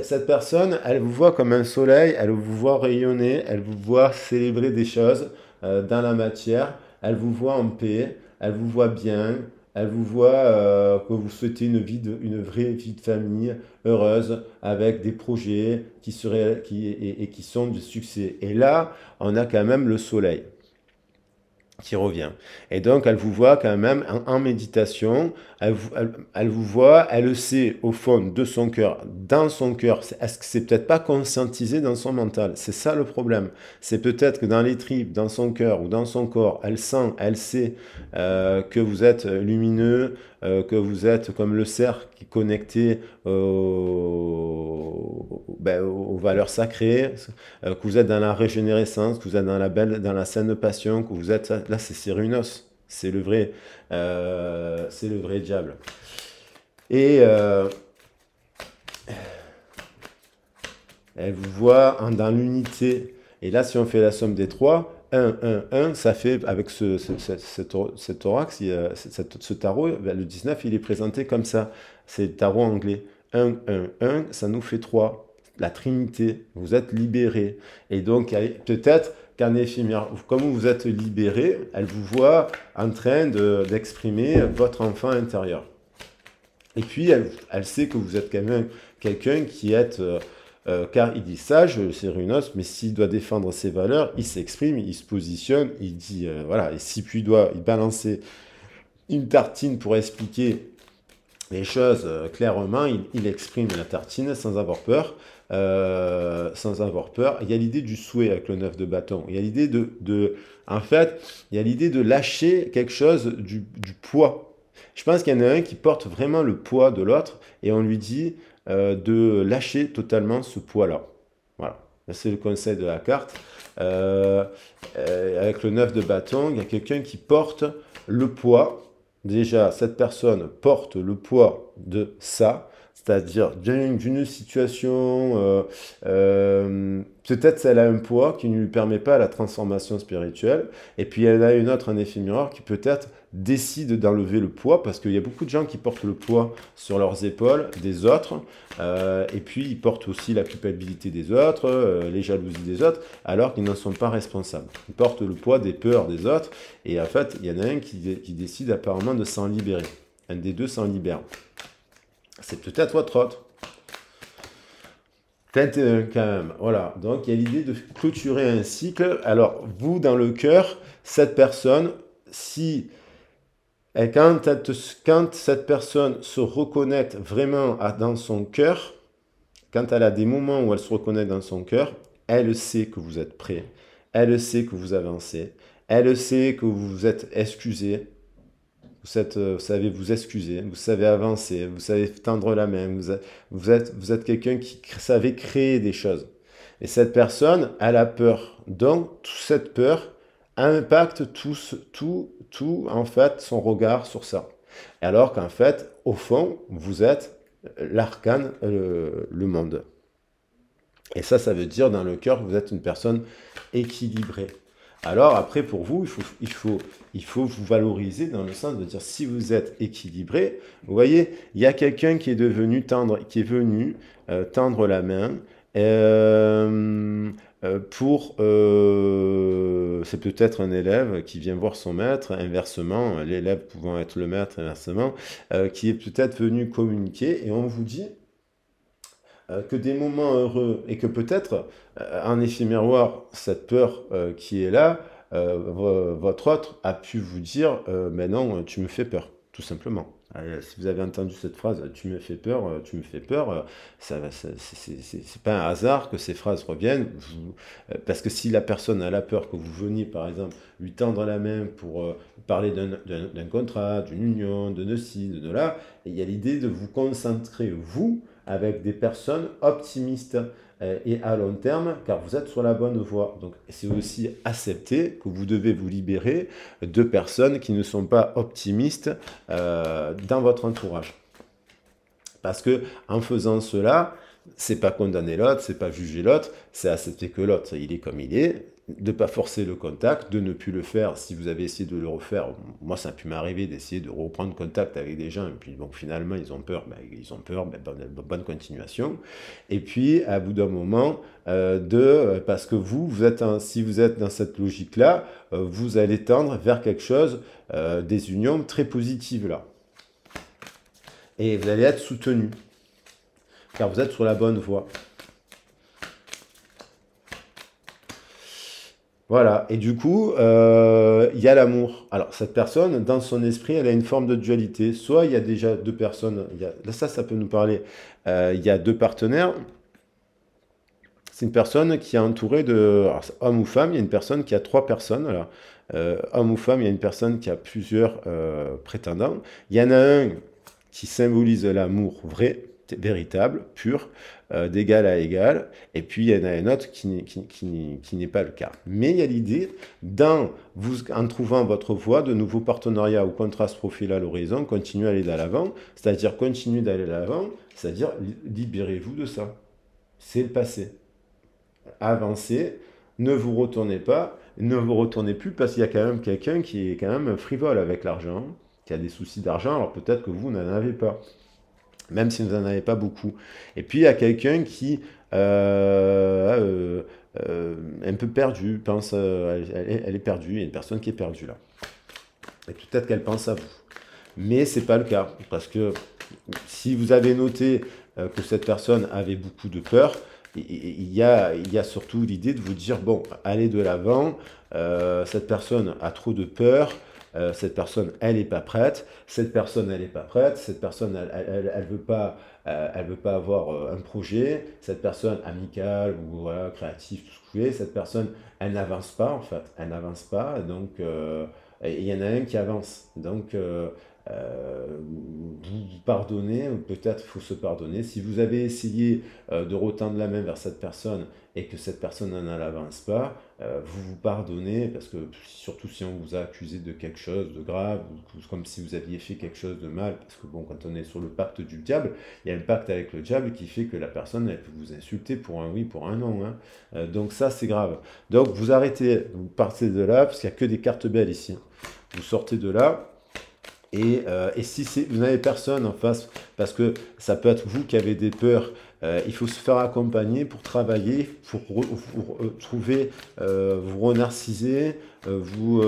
Cette personne, elle vous voit comme un soleil, elle vous voit rayonner, elle vous voit célébrer des choses dans la matière, elle vous voit en paix, elle vous voit bien, elle vous voit que vous souhaitez une vraie vie de famille heureuse, avec des projets qui sont de succès. Et là, on a quand même le soleil. qui revient. Et donc, elle vous voit quand même en méditation, elle vous voit, elle le sait au fond de son cœur, dans son cœur. Est-ce que c'est peut-être pas conscientisé dans son mental? C'est ça le problème. C'est peut-être que dans les tripes, dans son cœur ou dans son corps, elle sent, elle sait que vous êtes lumineux, que vous êtes comme le cerf qui est connecté aux valeurs sacrées, que vous êtes dans la régénérescence, que vous êtes dans la belle, dans la saine passion, que vous êtes là, c'est Cyrus, c'est le vrai diable. Et elle vous voit dans l'unité. Et là, si on fait la somme des trois, 1, ça fait, avec ce thorax, ce tarot, le 19, il est présenté comme ça. C'est le tarot anglais. 1, ça nous fait 3. La Trinité, vous êtes libéré. Et donc, peut-être qu'en éphémère, comme vous êtes libéré, elle vous voit en train d'exprimer votre enfant intérieur. Et puis, elle sait que vous êtes quand même quelqu'un qui est... car il dit sage, c'est Runos, mais s'il doit défendre ses valeurs, il s'exprime, il se positionne, il dit, voilà, et si puis il doit balancer une tartine pour expliquer les choses clairement, il exprime la tartine sans avoir peur. Sans avoir peur. Il y a l'idée du souhait avec le 9 de bâton. Il y a l'idée en fait, il y a l'idée de lâcher quelque chose du poids. Je pense qu'il y en a un qui porte vraiment le poids de l'autre et on lui dit de lâcher totalement ce poids-là. Voilà. C'est le conseil de la carte. Avec le 9 de bâton, il y a quelqu'un qui porte le poids. Déjà, cette personne porte le poids de ça, c'est-à-dire d'une situation, peut-être elle a un poids qui ne lui permet pas la transformation spirituelle, et puis elle a une autre en effet miroir qui peut-être décide d'enlever le poids, parce qu'il y a beaucoup de gens qui portent le poids sur leurs épaules des autres, et puis ils portent aussi la culpabilité des autres, les jalousies des autres, alors qu'ils n'en sont pas responsables. Ils portent le poids des peurs des autres, et en fait, il y en a un qui décide apparemment de s'en libérer. Un des deux s'en libère. C'est peut-être votre autre. Peut-être quand même. Voilà. Donc, il y a l'idée de clôturer un cycle. Alors, vous, dans le cœur, cette personne, si... Et quand cette personne se reconnecte vraiment dans son cœur, quand elle a des moments où elle se reconnaît dans son cœur, elle sait que vous êtes prêt. Elle sait que vous avancez. Elle sait que vous vous êtes excusé. Vous savez vous excuser, vous savez avancer, vous savez tendre la main, vous êtes quelqu'un qui savait créer des choses. Et cette personne, elle a peur. Donc, toute cette peur impacte tout, en fait, son regard sur ça. Alors qu'en fait, au fond, vous êtes l'arcane, le monde. Et ça veut dire dans le cœur que vous êtes une personne équilibrée. Alors après, pour vous, il faut vous valoriser dans le sens de dire si vous êtes équilibré, vous voyez, il y a quelqu'un qui est venu tendre la main c'est peut-être un élève qui vient voir son maître, inversement, l'élève pouvant être le maître, inversement, qui est peut-être venu communiquer et on vous dit que des moments heureux et que peut-être en effet miroir, cette peur qui est là, votre autre a pu vous dire mais non, tu me fais peur, tout simplement. Si vous avez entendu cette phrase, tu me fais peur, c'est pas un hasard que ces phrases reviennent, parce que si la personne a la peur que vous veniez par exemple lui tendre la main pour parler d'un contrat, d'une union, de ci, de là, il y a l'idée de vous concentrer, vous, avec des personnes optimistes et à long terme, car vous êtes sur la bonne voie. Donc, c'est aussi accepter que vous devez vous libérer de personnes qui ne sont pas optimistes dans votre entourage. Parce que en faisant cela, c'est pas condamner l'autre, c'est pas juger l'autre, c'est accepter que l'autre, il est comme il est, de ne pas forcer le contact, de ne plus le faire si vous avez essayé de le refaire. Moi, ça a pu m'arriver d'essayer de reprendre contact avec des gens, et puis bon, finalement, ils ont peur, bonne continuation. Et puis, à bout d'un moment, parce que si vous êtes dans cette logique-là, vous allez tendre vers quelque chose, des unions très positives là. Et vous allez être soutenu, car vous êtes sur la bonne voie. Voilà, et du coup, il y a l'amour. Alors, cette personne, dans son esprit, elle a une forme de dualité. Soit il y a déjà deux personnes, là, ça peut nous parler. Il y a deux partenaires. C'est une personne qui est entourée de, alors, c'est homme ou femme, il y a une personne qui a trois personnes. Voilà. Homme ou femme, il y a une personne qui a plusieurs prétendants. Il y en a un qui symbolise l'amour vrai, véritable, pur, d'égal à égal. Et puis il y en a un autre qui n'est pas le cas. Mais il y a l'idée, en trouvant votre voie, de nouveaux partenariats ou contrats se profilent à l'horizon, continuez à aller de l'avant, c'est-à-dire continuez d'aller de l'avant, c'est-à-dire libérez-vous de ça. C'est le passé. Avancez, ne vous retournez pas, ne vous retournez plus parce qu'il y a quand même quelqu'un qui est quand même frivole avec l'argent, qui a des soucis d'argent, alors peut-être que vous n'en avez pas, même si vous n'en avez pas beaucoup. Et puis il y a quelqu'un qui est un peu perdu, pense, elle est perdue, il y a une personne qui est perdue là. Et peut-être qu'elle pense à vous. Mais c'est pas le cas, parce que si vous avez noté que cette personne avait beaucoup de peur, il y a surtout l'idée de vous dire, bon, allez de l'avant, cette personne a trop de peur, cette personne, elle n'est pas prête, cette personne, elle n'est pas prête, cette personne, elle veut pas avoir un projet, cette personne amicale ou voilà, créative, tout ce que vous voulez, cette personne, elle n'avance pas en fait, elle n'avance pas, donc et il y en a un qui avance. Donc, vous pardonnez, ou peut-être il faut se pardonner. Si vous avez essayé de retendre la main vers cette personne et que cette personne n'en avance pas, vous vous pardonnez, parce que surtout si on vous a accusé de quelque chose de grave, ou comme si vous aviez fait quelque chose de mal, parce que bon, quand on est sur le pacte du diable, il y a un pacte avec le diable qui fait que la personne, elle peut vous insulter pour un oui, pour un non, hein. Donc ça, c'est grave. Donc vous arrêtez, vous partez de là, parce qu'il n'y a que des cartes belles ici, hein. Vous sortez de là, et si vous n'avez personne en face, parce que ça peut être vous qui avez des peurs, il faut se faire accompagner pour travailler, pour trouver, vous renarciser, vous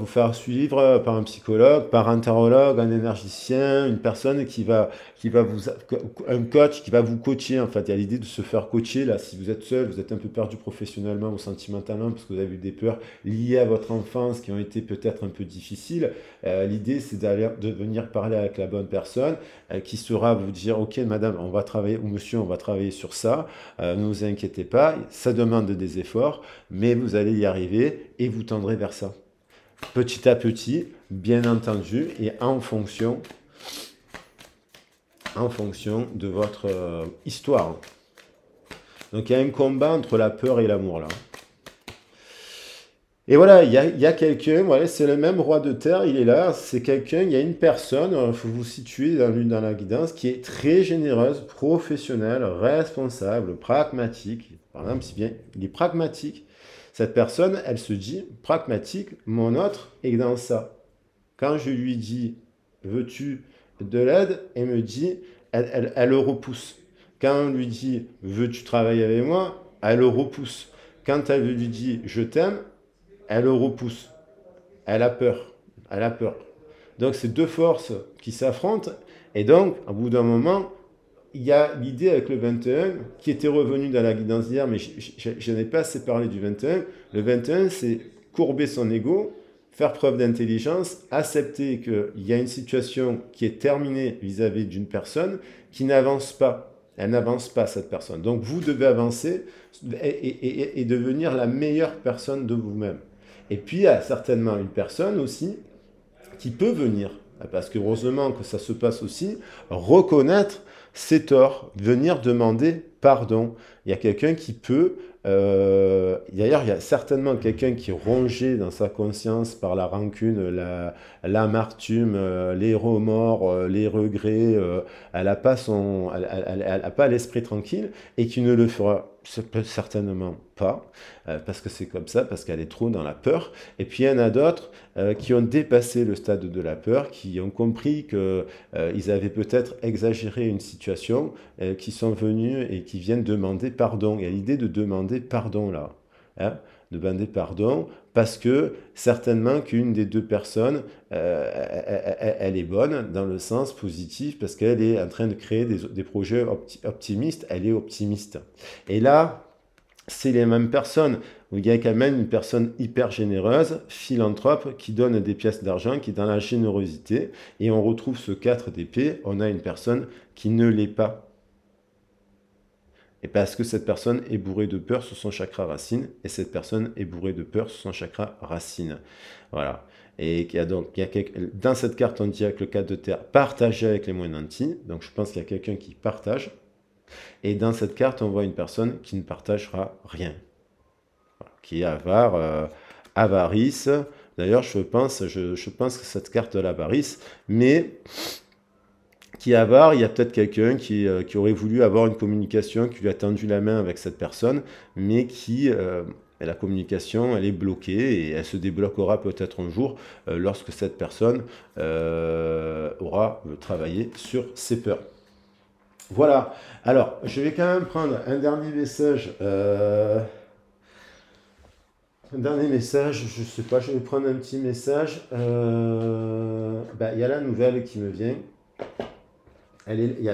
faire suivre par un psychologue, par un tarologue, un énergicien, une personne qui va vous, un coach qui va vous coacher en fait. Il y a l'idée de se faire coacher là. Si vous êtes seul, vous êtes un peu perdu professionnellement ou sentimentalement parce que vous avez eu des peurs liées à votre enfance qui ont été peut-être un peu difficiles. L'idée, c'est de venir parler avec la bonne personne qui saura vous dire, ok madame, on va travailler, ou monsieur, on va travailler sur ça, ne vous inquiétez pas, ça demande des efforts, mais vous allez y arriver et vous tendrez vers ça. Petit à petit, bien entendu, et en fonction de votre histoire. Donc il y a un combat entre la peur et l'amour là. Et voilà, il y a quelqu'un, voilà, c'est le même roi de terre, il est là, c'est quelqu'un, il y a une personne, il faut vous situer dans la guidance, qui est très généreuse, professionnelle, responsable, pragmatique. Par exemple, si bien il est pragmatique, cette personne, elle se dit, pragmatique, mon autre est dans ça. Quand je lui dis, veux-tu de l'aide, elle me dit, elle le repousse. Quand on lui dit, veux-tu travailler avec moi, elle le repousse. Quand elle lui dit, je t'aime, elle le repousse. Elle a peur. Elle a peur. Donc, c'est deux forces qui s'affrontent. Et donc, au bout d'un moment, il y a l'idée avec le 21 qui était revenu dans la guidance d'hier, mais je n'ai pas assez parlé du 21. Le 21, c'est courber son ego, faire preuve d'intelligence, accepter qu'il y a une situation qui est terminée vis-à-vis d'une personne qui n'avance pas. Elle n'avance pas, cette personne. Donc, vous devez avancer et devenir la meilleure personne de vous-même. Et puis, il y a certainement une personne aussi qui peut venir, parce que heureusement que ça se passe aussi, reconnaître ses torts, venir demander pardon. Il y a quelqu'un qui peut, d'ailleurs il y a certainement quelqu'un qui est rongé dans sa conscience par la rancune, l'amertume, les remords, les regrets, elle n'a pas, elle a pas l'esprit tranquille et qui ne le fera certainement pas, parce que c'est comme ça, parce qu'elle est trop dans la peur. Et puis il y en a d'autres qui ont dépassé le stade de la peur, qui ont compris qu'ils avaient peut-être exagéré une situation, qui sont venus et qui viennent demander pardon. Il y a l'idée de demander pardon là, hein, de demander pardon, parce que certainement qu'une des deux personnes, elle est bonne dans le sens positif, parce qu'elle est en train de créer des projets optimistes, elle est optimiste. Et là, c'est les mêmes personnes. où il y a quand même une personne hyper généreuse, philanthrope, qui donne des pièces d'argent, qui est dans la générosité. Et on retrouve ce 4 d'épée, on a une personne qui ne l'est pas. Et parce que cette personne est bourrée de peur sur son chakra racine, et cette personne est bourrée de peur sur son chakra racine. Voilà. Et dans cette carte, on dit avec le 4 de terre, partagé avec les moins nantis. Donc je pense qu'il y a quelqu'un qui partage. Et dans cette carte, on voit une personne qui ne partagera rien. Voilà. Qui est avare, avarice. D'ailleurs, je pense que cette carte de l'avarice, mais qui est avare, il y a peut-être quelqu'un qui aurait voulu avoir une communication, qui lui a tendu la main avec cette personne, mais la communication, elle est bloquée et elle se débloquera peut-être un jour lorsque cette personne aura travaillé sur ses peurs. Voilà. Alors, je vais quand même prendre un dernier message. Un dernier message, je sais pas, je vais prendre un petit message. Il y a la nouvelle qui me vient.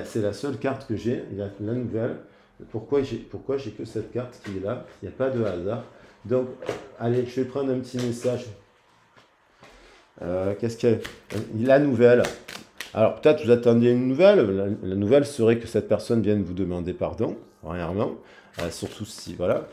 C'est la seule carte que j'ai, la nouvelle. Pourquoi j'ai que cette carte qui est là? Il n'y a pas de hasard. Donc, allez, je vais prendre un petit message. Qu'est-ce qu'il y a? La nouvelle. Alors, peut-être vous attendiez une nouvelle. La nouvelle serait que cette personne vienne vous demander pardon, premièrement. Surtout si, voilà,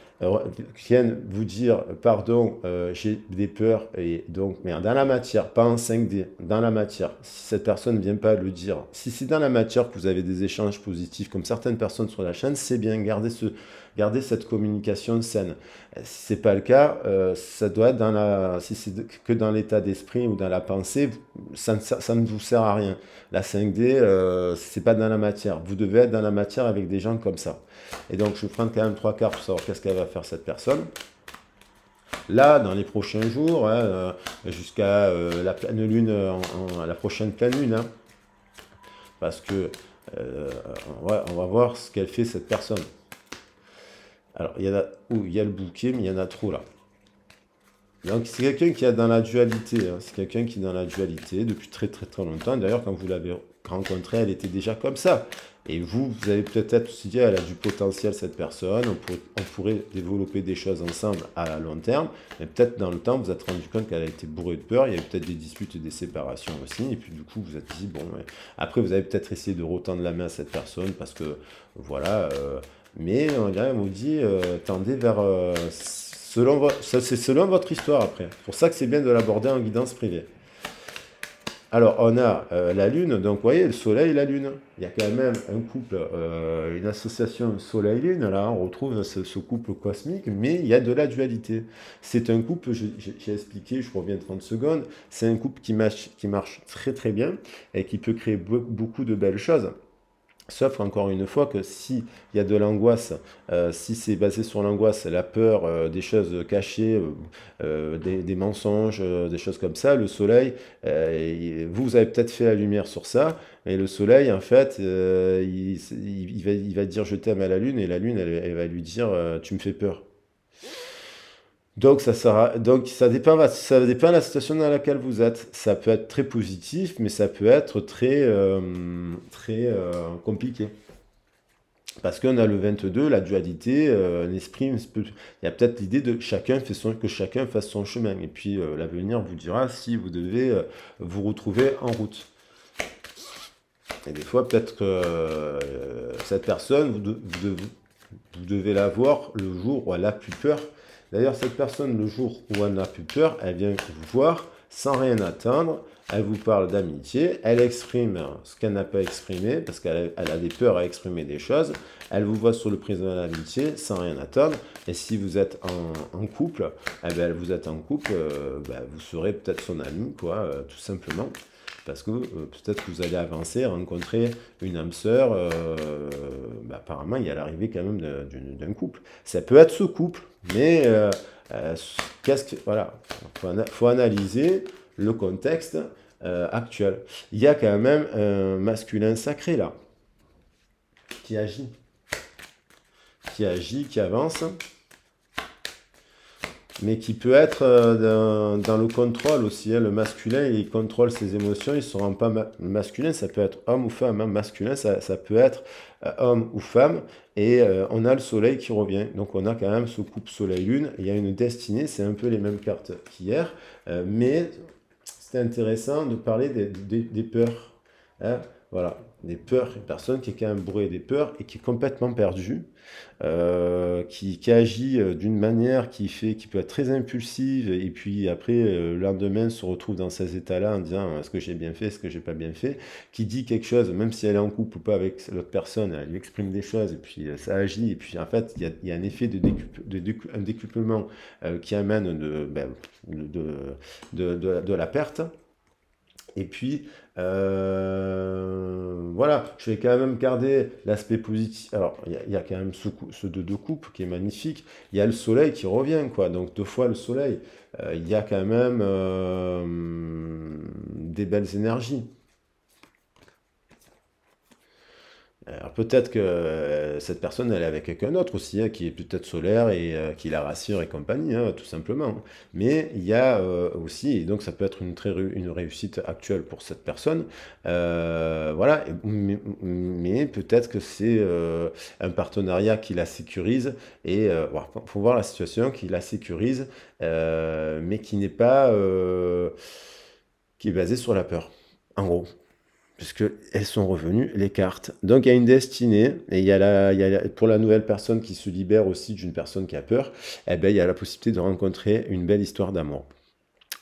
viennent vous dire, pardon, j'ai des peurs, et donc, mais dans la matière, pas en 5D, dans la matière, si cette personne ne vient pas le dire, si c'est dans la matière que vous avez des échanges positifs, comme certaines personnes sur la chaîne, c'est bien, garder cette communication saine. Si c'est pas le cas, ça doit être si c'est que dans l'état d'esprit ou dans la pensée, ça ne vous sert à rien. La 5D, c'est pas dans la matière. Vous devez être dans la matière avec des gens comme ça. Et donc, je vais prendre quand même 3 cartes pour savoir qu'est-ce qu'elle va faire cette personne. Là, dans les prochains jours, jusqu'à la pleine lune, la prochaine pleine lune, hein, parce que on va voir ce qu'elle fait cette personne. Alors, il y a le bouquet, mais il y en a trop là. Donc, c'est quelqu'un qui est dans la dualité. Hein. C'est quelqu'un qui est dans la dualité depuis très très très longtemps. D'ailleurs, quand vous l'avez rencontrée, elle était déjà comme ça. Et vous avez peut-être aussi dit, elle a du potentiel, cette personne. On pourrait développer des choses ensemble à long terme. Mais peut-être dans le temps, vous vous êtes rendu compte qu'elle a été bourrée de peur. Il y a eu peut-être des disputes et des séparations aussi. Et puis du coup, vous vous êtes dit, bon, ouais. Après, vous avez peut-être essayé de retendre la main à cette personne parce que, voilà. Mais on vous dit, tendez vers... c'est selon votre histoire après. C'est pour ça que c'est bien de l'aborder en guidance privée. Alors, on a la Lune, donc vous voyez, le Soleil et la Lune. Il y a quand même un couple, une association Soleil-Lune, là, on retrouve ce couple cosmique, mais il y a de la dualité. C'est un couple, j'ai expliqué, je reviens 30 secondes, c'est un couple qui marche très très bien et qui peut créer beaucoup de belles choses. Sauf encore une fois que s'il y a de l'angoisse, si c'est basé sur l'angoisse, la peur, des choses cachées, des mensonges, des choses comme ça, le soleil, vous avez peut-être fait la lumière sur ça, et le soleil, en fait, il va dire je t'aime à la lune, et la lune, elle va lui dire tu me fais peur. Donc ça dépend de la situation dans laquelle vous êtes. Ça peut être très positif, mais ça peut être très compliqué. Parce qu'on a le 22, la dualité, l'esprit, il y a peut-être l'idée que chacun fasse son chemin. Et puis l'avenir vous dira si vous devez vous retrouver en route. Et des fois, peut-être que cette personne, vous devez la voir le jour où elle a plus peur. D'ailleurs, cette personne, le jour où elle n'a plus peur, elle vient vous voir sans rien attendre. Elle vous parle d'amitié. Elle exprime ce qu'elle n'a pas exprimé parce qu'elle a des peurs à exprimer des choses. Elle vous voit sur le prisme de l'amitié sans rien attendre. Et si vous êtes en couple, vous êtes en couple, vous serez peut-être son ami, quoi, tout simplement. Parce que peut-être que vous allez avancer, rencontrer une âme sœur. Apparemment, il y a l'arrivée quand même d'un couple. Ça peut être ce couple, mais voilà, faut analyser le contexte actuel. Il y a quand même un masculin sacré là, qui agit, qui avance. mais qui peut être dans le contrôle aussi, hein. Le masculin, il contrôle ses émotions, il se rend pas masculin, ça peut être homme ou femme, hein. Masculin, ça peut être homme ou femme, et on a le soleil qui revient. Donc on a quand même ce couple soleil-lune, il y a une destinée, c'est un peu les mêmes cartes qu'hier, mais c'est intéressant de parler des peurs, hein. Voilà, des peurs, une personne qui est quand même bourrée des peurs et qui est complètement perdue, qui agit d'une manière qui peut être très impulsive, et puis après, le lendemain, se retrouve dans ces états-là en disant est-ce que j'ai bien fait, est-ce que j'ai pas bien fait, qui dit quelque chose, même si elle est en couple ou pas avec l'autre personne, elle lui exprime des choses, et puis ça agit, et puis en fait, il y a un effet un décuplement qui amène de la perte. Et puis, voilà, je vais quand même garder l'aspect positif. Alors, il y a quand même ce deux couple qui est magnifique. Il y a le soleil qui revient, quoi. Donc, deux fois le soleil. Il y a quand même des belles énergies. Alors peut-être que cette personne, elle est avec quelqu'un d'autre aussi, hein, qui est peut-être solaire et qui la rassure et compagnie, hein, tout simplement. Mais il y a aussi, et donc ça peut être une réussite actuelle pour cette personne, voilà, mais peut-être que c'est un partenariat qui la sécurise, et faut voir la situation qui la sécurise, mais qui n'est pas, qui est basée sur la peur, en gros, puisque elles sont revenues, les cartes. Donc il y a une destinée, et pour la nouvelle personne qui se libère aussi d'une personne qui a peur, eh ben, il y a la possibilité de rencontrer une belle histoire d'amour.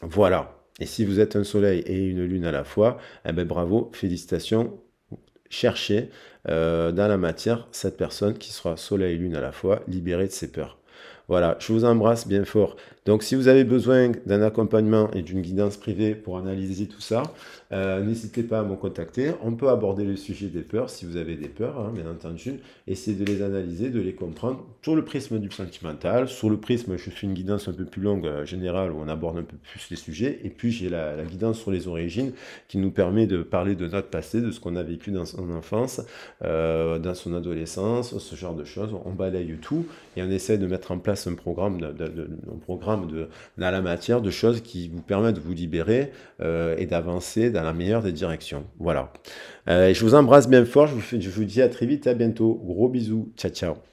Voilà. Et si vous êtes un soleil et une lune à la fois, eh ben, bravo, félicitations. Cherchez dans la matière cette personne qui sera soleil et lune à la fois, libérée de ses peurs. Voilà, je vous embrasse bien fort. Donc, si vous avez besoin d'un accompagnement et d'une guidance privée pour analyser tout ça, n'hésitez pas à me contacter. On peut aborder le sujet des peurs, si vous avez des peurs, hein, bien entendu. Essayer de les analyser, de les comprendre sur le prisme du sentimental. Sur le prisme, je fais une guidance un peu plus longue, générale, où on aborde un peu plus les sujets. Et puis, j'ai la guidance sur les origines, qui nous permet de parler de notre passé, de ce qu'on a vécu dans son enfance, dans son adolescence, ce genre de choses. On balaye tout et on essaie de mettre en place un programme, dans la matière, de choses qui vous permettent de vous libérer et d'avancer dans la meilleure des directions. Voilà. Je vous embrasse bien fort, je vous dis à très vite, à bientôt. Gros bisous, ciao ciao.